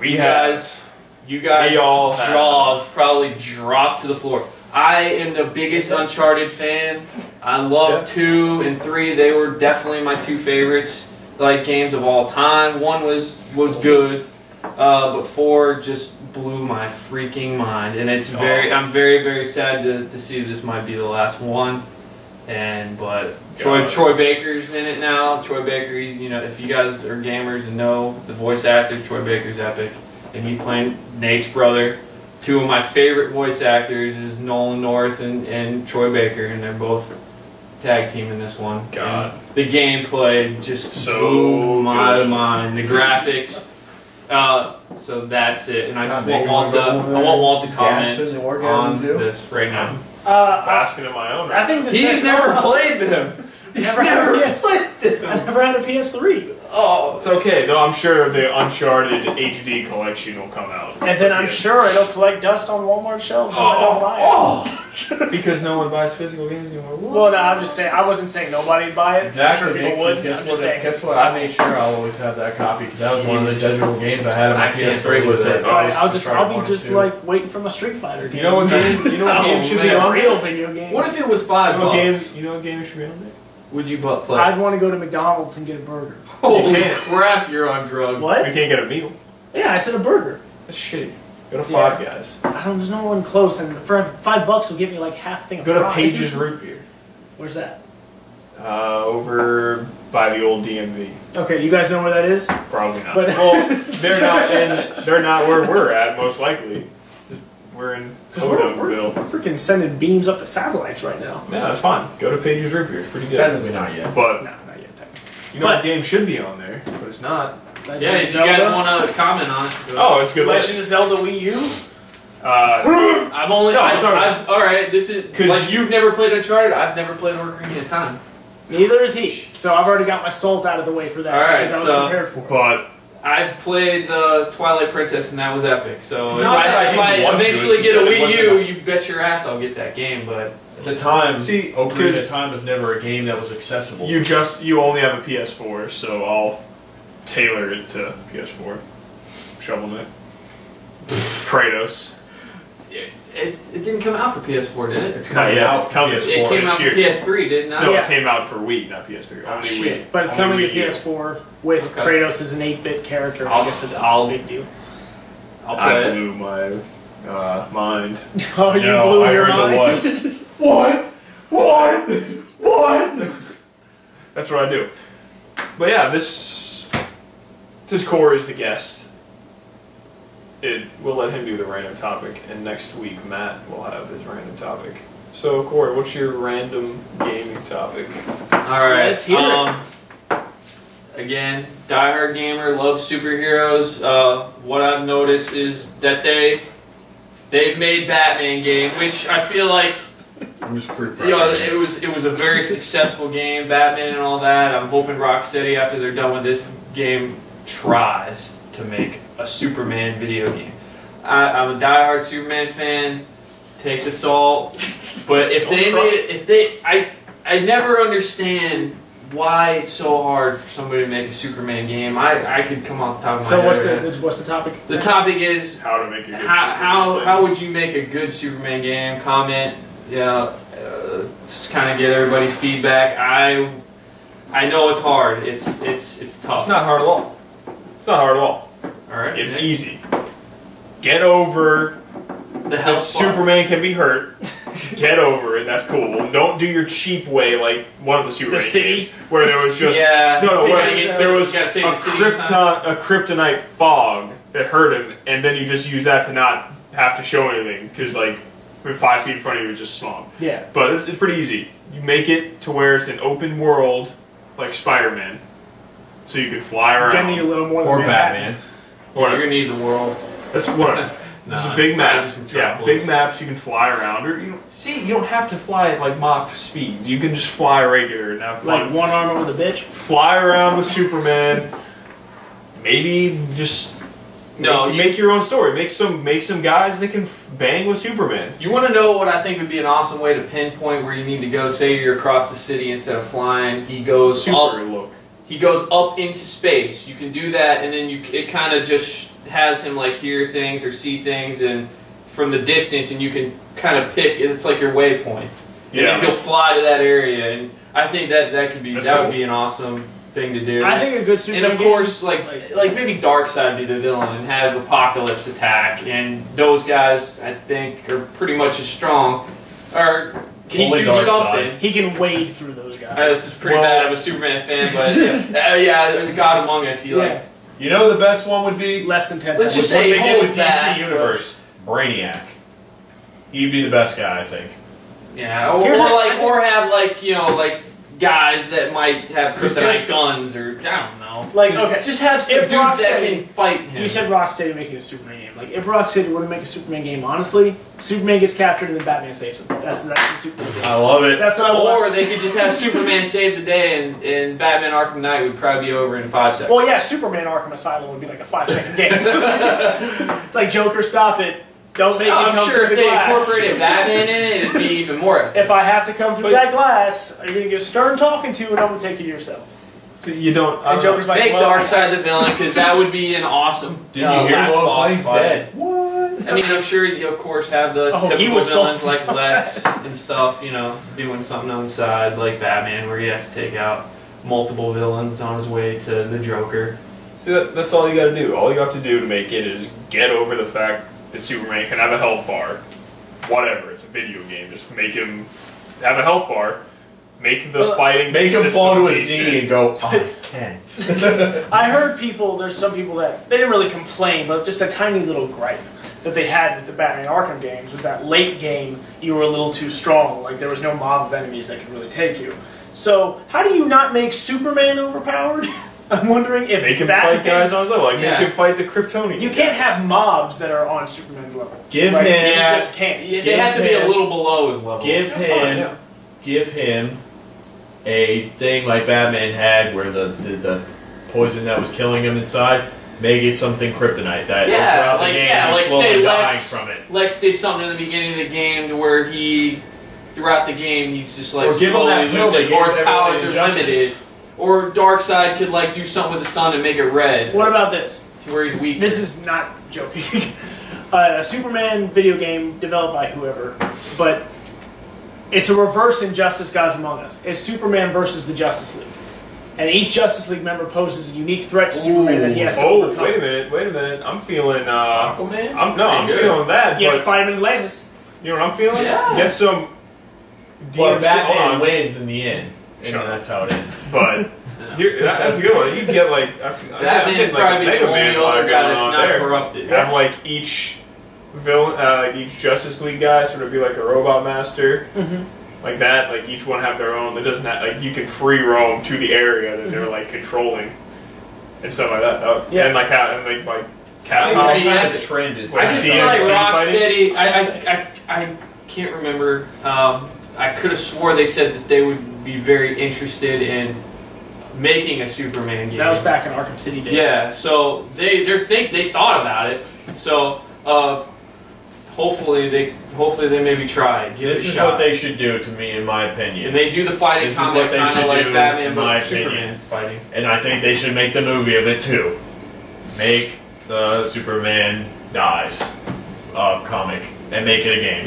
you guys' jaws probably dropped to the floor. I am the biggest Uncharted fan. I love 2 and 3. They were definitely my 2 favorites, like games of all time. 1 was good, but 4 just blew my freaking mind, and it's I'm very very sad to see this might be the last one. But Troy Baker's in it now. Troy Baker, if you guys are gamers and know the voice actors, Troy Baker's epic, and he's playing Nate's brother. 2 of my favorite voice actors is Nolan North and Troy Baker, and they're both tag team in this one. God. And the gameplay just So blew my good. mind. The graphics. So that's it, and I just God, want Walt to comment Gasping the orgasm on too? this right now. Basking in my own. I think the He's never played them. never had a I never had a PS3. Oh, It's okay, though. I'm sure the Uncharted HD collection will come out. And then I'm sure it'll collect dust on Walmart shelves when I don't buy it. Because no one buys physical games anymore. Well, no, I'm just saying. I wasn't saying nobody would buy it. Exactly. I'm sure people would. Guess I'm what? just saying. Guess what? I made sure I'll always have that copy because that was one of the digital games I had on my I can't PS3. believe Was that. it? Right, I'll Uncharted be 1 and just 2. like waiting for my Street Fighter game. You know what game? You know what game should be man. on real there? video game. what if it was You know what game? $5? You know what game should be on there? Would you play? I'd want to go to McDonald's and get a burger. Holy You can't. crap! You're on drugs. What? You can't get a meal. Yeah, I said a burger. That's shitty. Go to Yeah. Five Guys. There's no one close, and for $5 will get me like half a thing of Go to fries. Page's Root Beer. Where's that? Over by the old DMV. Okay, you guys know where that is? Probably not. But- Well, they're not where we're at, most likely. We're in We're Hodoville. freaking sending beams up to satellites right now. Yeah, that's fine. Go to Page's Root Beer. It's pretty good. Technically not yet. But No, not yet. technically. you know But- what game should be on there, but it's not. Legend Yeah, of if you Zelda? guys want to comment on it. Oh, it's a good Legend of list. Zelda Wii U? I've only. No, I've, it's alright. I've, all right, this is 'Cause like you've never played Uncharted. I've never played Ocarina of Time. Neither is he. So I've already got my salt out of the way for that. All right, because I was so- prepared for it. But I've played the Twilight Princess and that was epic. So It's if not that I I didn't want to, eventually it's get just a that it Wii U, wasn't- you bet your ass I'll get that game. But At the time, See, Ocarina 'cause of Time was never a game that was accessible. you only have a PS4, so I'll tailor it to PS4. Shovel Knight. Kratos. it didn't come out for PS4, did it? It's coming Yeah, out it's coming. PS4 It came this out for year. PS3, didn't it? No, Yeah. it came out for Wii, not PS3. Only Wii. Shit. But it's Only coming to Wii U. PS4 with Okay. Kratos as an 8-bit character. I guess it's I'll- a big deal. I'll I play it. blew my mind. Oh, you No, blew I your heard mind. the what? That's what I do. But yeah, since Corey is the guest, we'll let him do the random topic, and next week Matt will have his random topic. So Corey, what's your random gaming topic? All right. Let's hear it. Again, diehard gamer, loves superheroes. What I've noticed is that they've made Batman game, which I feel like I'm just pretty you know it was a very successful game, Batman and all that. I'm hoping Rocksteady, after they're done with this game, tries to make a Superman video game. I'm a diehard Superman fan. Take the salt, but if they made it, I never understand why it's so hard for somebody to make a Superman game. I could come off the top of my So head. what's the topic? The topic is How to make a good how would you make a good Superman game? Comment, yeah, just kind of get everybody's feedback. I know it's hard. It's tough. It's not hard at all. It's not hard at all. All right. It's easy. Get over The that health bar. Superman can be hurt. Get over it. That's cool. Don't do your cheap way like one of the Superman City? games where there was just Yeah, no, City, where you there was gotta a say the city time. kryptonite fog that hurt him, and then you just use that to not have to show anything because like 5 feet in front of you is just smog. Yeah. But it's pretty easy. You make it to where it's an open world like Spider-Man, so you can fly You're around. gonna need a little more than or Manhattan. Batman. You're gonna need the world. That's one. This is a big it's map. probably just Yeah, Metropolis. big maps. You can fly around, or you don't have to fly at like Mach speeds. You can just fly regular and have fun. Like one arm over the bitch. Fly around with Superman. Maybe just No, make your own story. Make some guys that can bang with Superman. You want to know what I think would be an awesome way to pinpoint where you need to go? Say you're across the city instead of flying. He goes Super up. look. He goes up into space. You can do that, and then it kind of just has him like hear things or see things, and from the distance, and you can kind of pick. It's like your waypoints. And Yeah. then he'll fly to that area, and I think that could be That's that cool. would be an awesome thing to do. I think a good Superman And of game- course, like maybe Darkseid be the villain and have Apocalypse attack, and those guys I think are pretty much as strong, or can Only do Darkseid. something. he can wade through those guys. This is pretty Well- bad. I'm a Superman fan, but yeah, the God Among Us. He like You know the best one would be? less than 10 Let's seconds. just say what they did hold with back, DC Universe. Brainiac. He'd be the best guy, I think. yeah, or Here's what I think- or have like guys that might have Because- kryptonite guns or I don't know. Like, Just- okay, just have some if dudes that Rocksteady- can fight him. You said Rocksteady making a Superman game. Like, if Rocksteady were to make a Superman game, honestly, Superman gets captured and then Batman saves him. That's the Superman game. I love it. That's what I want. Or they could just have Superman save the day, and Batman Arkham Knight would probably be over in 5 seconds. Well, yeah, Superman Arkham Asylum would be like a 5-second game. It's like Joker, stop it. Don't make me I'm come sure through if the they glass. incorporated Batman in it, it'd be even more. If I have to come through that glass, you're gonna get a stern talking to, and I'm gonna take you yourself. So you don't. And Joker's like, Make well, Darkseid the villain, because that would be an awesome. Did you hear last Lois boss Lane's fight. dead? What? I mean, I'm sure you, of course, have the Oh, he typical was villains salty like about Lex and stuff, doing something on the side, like Batman, where he has to take out multiple villains on his way to the Joker. See, that's all you got to do. All you have to do to make it is get over the fact that Superman can have a health bar. Whatever, it's a video game. Just make him have a health bar. Make the fighting. Make him system fall to his decent. knee and go, I can't. I heard there's some people that, they didn't really complain, but just a tiny little gripe that they had with the Batman Arkham games was that late game, you were a little too strong. Like, there was no mob of enemies that could really take you. So, how do you not make Superman overpowered? I'm wondering if Make him Batman, fight guys on his level. Like, Yeah. make him fight the Kryptonians. you can't have mobs that are on Superman's level. Give Like, him- You Yeah. just can't. Yeah, they have to be a him- little below his level. Give That's him, fine, yeah. give him a thing like Batman had, where the poison that was killing him inside. make it something kryptonite that Yeah, throughout like- the game yeah, you're like slowly say dying Lex- from it. Lex did something in the beginning of the game to where throughout the game, he's just like Or give him slowly that pill losing, that or gives his powers everyone are injustice. limited. Or Darkseid could like do something with the sun and make it red, What about this? to where he's weak. This is not joking. A Superman video game developed by whoever, but it's a reverse Injustice Gods Among Us. It's Superman versus the Justice League. And each Justice League member poses a unique threat to Superman that he has to overcome. wait a minute. I'm feeling, Aquaman? I'm Pretty good. feeling that, You have but to fight him in Atlantis. you know what I'm feeling? Yeah. Get some Well, DMC, Batman hold on. wins in the end, and Shut up. that's how it ends. But that's a good one. You can get like I'm Batman getting would like a probably be Mega the Man only other vibe guy going that's on not there. corrupted. Have like each villain, each Justice League guy sort of be like a robot master, like that. Like each one have their own. That doesn't have, like you can free roam to the area that they're like controlling and stuff like that. Yeah. And like how and like I think Capcom. all Yeah. kind of trend is Like I just DMC feel like fighting? Rocksteady. I can't remember. I could have swore they said that they would be very interested in making a Superman game. That was back in Arkham City days. Yeah, so they thought about it. So hopefully they maybe try. Give This it a is shot. what they should do, to me, in my opinion. And they do the fighting This is combat what they kind should of like do, Batman, in but my Superman opinion. fighting. And I think they should make the movie of it too. Make the Superman dies comic and make it a game.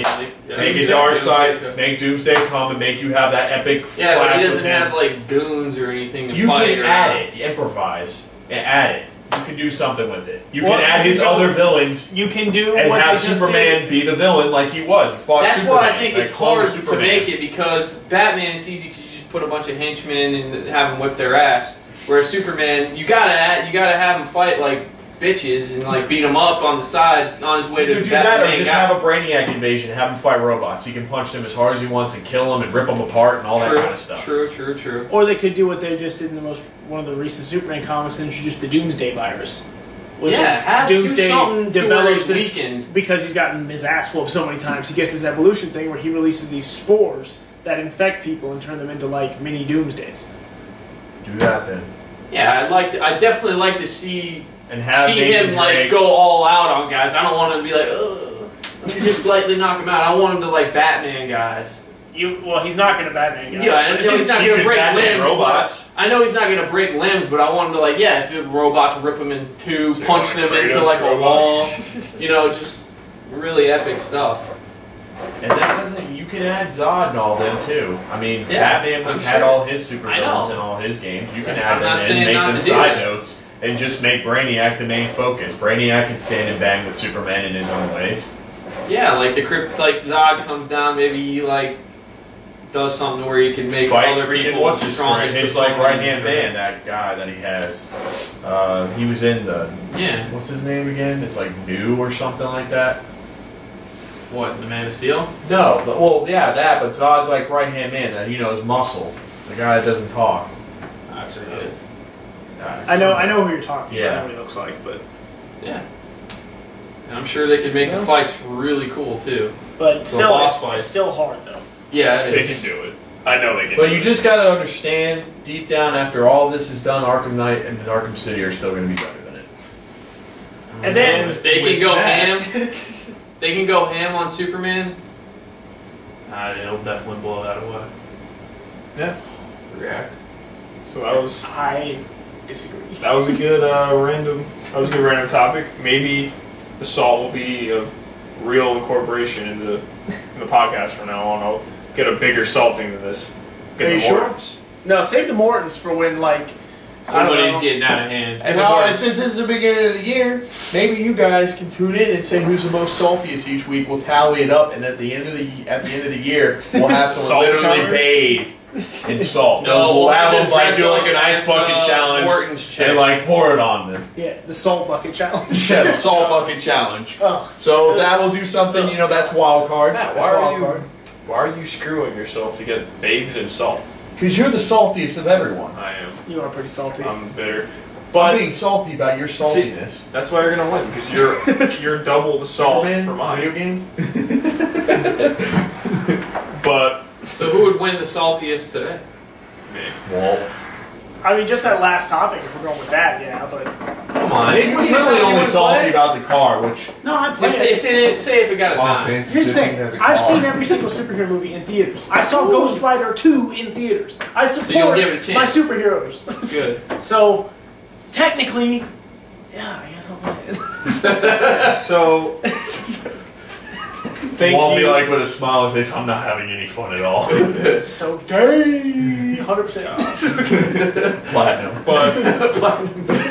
Make it Darkseid, make Doomsday come and make you have that epic Yeah, but flash he with doesn't him. have like goons or anything to You fight. can or add it, you improvise, and add it. You can do something with it. You Well, can add you his can- other villains You can do and what have they just Superman did. be the villain like he was. He fought That's Superman. why I think like it's clone hard Superman. to make it, because Batman, it's easy because you just put a bunch of henchmen and have them whip their ass. Whereas Superman, you gotta have him fight like bitches and like beat him up on the side on his way to You do that that, or main just guy. have a Brainiac invasion, have him fight robots. He can punch them as hard as he wants and kill them and rip them apart and all that kind of stuff. True. Or they could do what they just did in one of the recent Superman comics and introduce the Doomsday virus. Which Yeah, is do Doomsday something to where develops he's this weakened. because he's gotten his ass whooped so many times. He gets this evolution thing where he releases these spores that infect people and turn them into like mini Doomsdays. Do that then. Yeah, I'd definitely like to see And have him Nathan like Drake. go all out on guys. I don't want him to be like, ugh, let me just slightly knock him out. I want him to like Batman guys. Well, he's not going to Batman guys. Yeah, I know he's not You going to could break Batman limbs. robots. But I know he's not going to break limbs, but I want him to like, yeah, if the robots rip him in two, punch like them into Kratos like a wall, robots. you know, just really epic stuff. And that doesn't. You can add Zod and all them too. I mean, Yeah, Batman I'm had sure. all his super I villains know. in all his games. You can That's- add I'm not them in, saying make not them to do side that. notes, and just make Brainiac the main focus. Brainiac can stand and bang with Superman in his own ways. Yeah, like like Zod comes down, maybe he like does something where he can make Fight other freaking people what's his strong friend? as His like Kryptonians right hand or- man, that guy that he has. He was in the Yeah. what's his name again? It's like New or something like that. What, the Man of Steel? No, well yeah that, but Zod's like right hand man. That his muscle, the guy that doesn't talk. I forget. I know who you're talking Yeah. about. I know what he looks like, but Yeah. And I'm sure they could make the fights really cool too. still, boss it's fight. still hard though. Yeah, it They is. can do it. I know they can. But do you it. just gotta understand, deep down, after all this is done, Arkham Knight and Arkham City are still gonna be better than it. And then If they can with go that- ham. They can go ham on Superman. It'll definitely blow that away. Yeah. React. So that was I disagree. a good random topic. Maybe the salt will be a real incorporation in the podcast from now on. I'll get a bigger salt thing than this. Get Are the you sure? Mortons. No, save the Mortons for when like Somebody's know. getting out of hand. And since this is the beginning of the year, maybe you guys can tune in and say who's the most saltiest each week. We'll tally it up, and at the end of the year, we'll have someone Salt literally cover? bathe in salt. No, we'll have them like dress do like up an ice as, bucket challenge Morton's chick. and like pour it on them. yeah, the salt bucket challenge. Yeah, the salt bucket challenge. Oh, So that will do something. That's wild card. Matt, That's wild card. why are you screwing yourself to get bathed in salt? Because you're the saltiest of everyone. I am. you are pretty salty. I'm bitter. I'm But being salty about your saltiness. that's why you're gonna win, because you're double the salt Superman, for mine. video game. But So who would win the saltiest today? me. Well, I mean, just that last topic. If we're going with that, yeah. But Come on. Nick was really only salty about the car, which No, I played it. If it got a Final 9. Fantasy Here's the 15 thing. has a I've car. seen every single superhero movie in theaters. I saw Ghost Rider 2 in theaters. I you'll support give it a my chance. superheroes. Good. So, technically, yeah, I guess I'll play it. So, thank won't you. be like with a smile on his face, I'm not having any fun at all. So gay. 100%. Platinum. But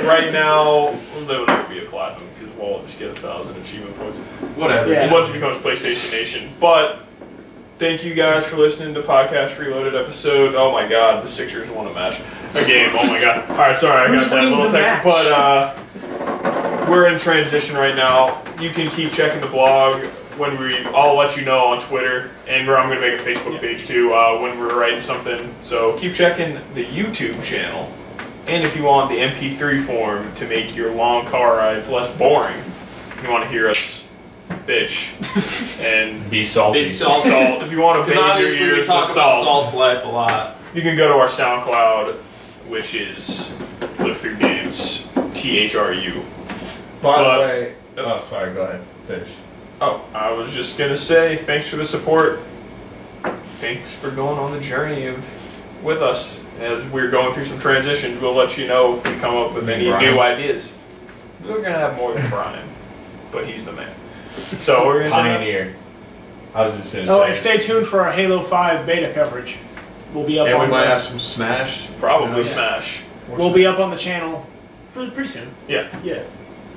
right now, there will never be a platinum because we'll just get 1,000 achievement points Whatever. Yeah. once it becomes PlayStation Nation. But thank you guys for listening to Podcast Reloaded episode. Oh my God, the Sixers won a match, a game. Oh my God. All right, sorry, I Who's got that winning little the text, match? but we're in transition right now. You can keep checking the blog. I'll let you know on Twitter, and I'm going to make a Facebook page too when we're writing something. So keep checking the YouTube channel, and if you want the MP3 form to make your long car rides less boring, you want to hear us bitch and Be salty. Big salt. salt. If you want to Because bathe your obviously we ears talk with about salt, salt life a lot. you can go to our SoundCloud, which is Live Through Games, THRU. By the But- way, oh, sorry, go ahead. Finish. Oh, I was just gonna say thanks for the support. Thanks for going on the journey with us as we're going through some transitions. We'll let you know if we come up with any Brian. new ideas. We're gonna have more than Brian, but he's the man. So we're gonna say Pioneer. I was just gonna Oh, say. and stay tuned for our Halo 5 beta coverage. We'll be up And we on might the, have some Smash. probably Yeah. Smash. we'll be up on the channel pretty soon. Yeah. Yeah.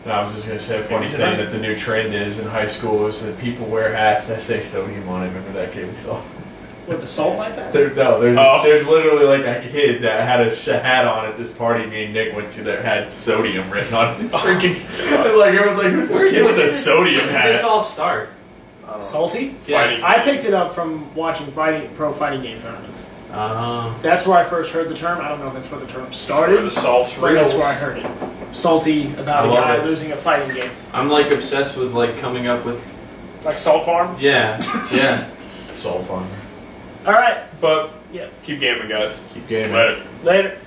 And I was just gonna say a funny Maybe thing tonight. that the new trend is in high school is that people wear hats that say sodium on it. Remember that kid we saw? What, the Salt Life app? There's Oh. there's literally like a kid that had a hat on at this party me and Nick went to that had sodium written on it. It's freaking like everyone's like, who's this kid with a sodium Where did this hat? all start? Salty? Fighting I game. picked it up from watching pro fighting game tournaments. Uh, That's where I first heard the term. I don't know if that's where the term Where started, the salt's but real. that's where I heard it. Salty about I a love guy it. losing a fighting game. I'm like obsessed with like coming up with Like Salt Farm? yeah. Soul fun. Alright, But Yeah. keep gaming, guys. Keep gaming. Later. later.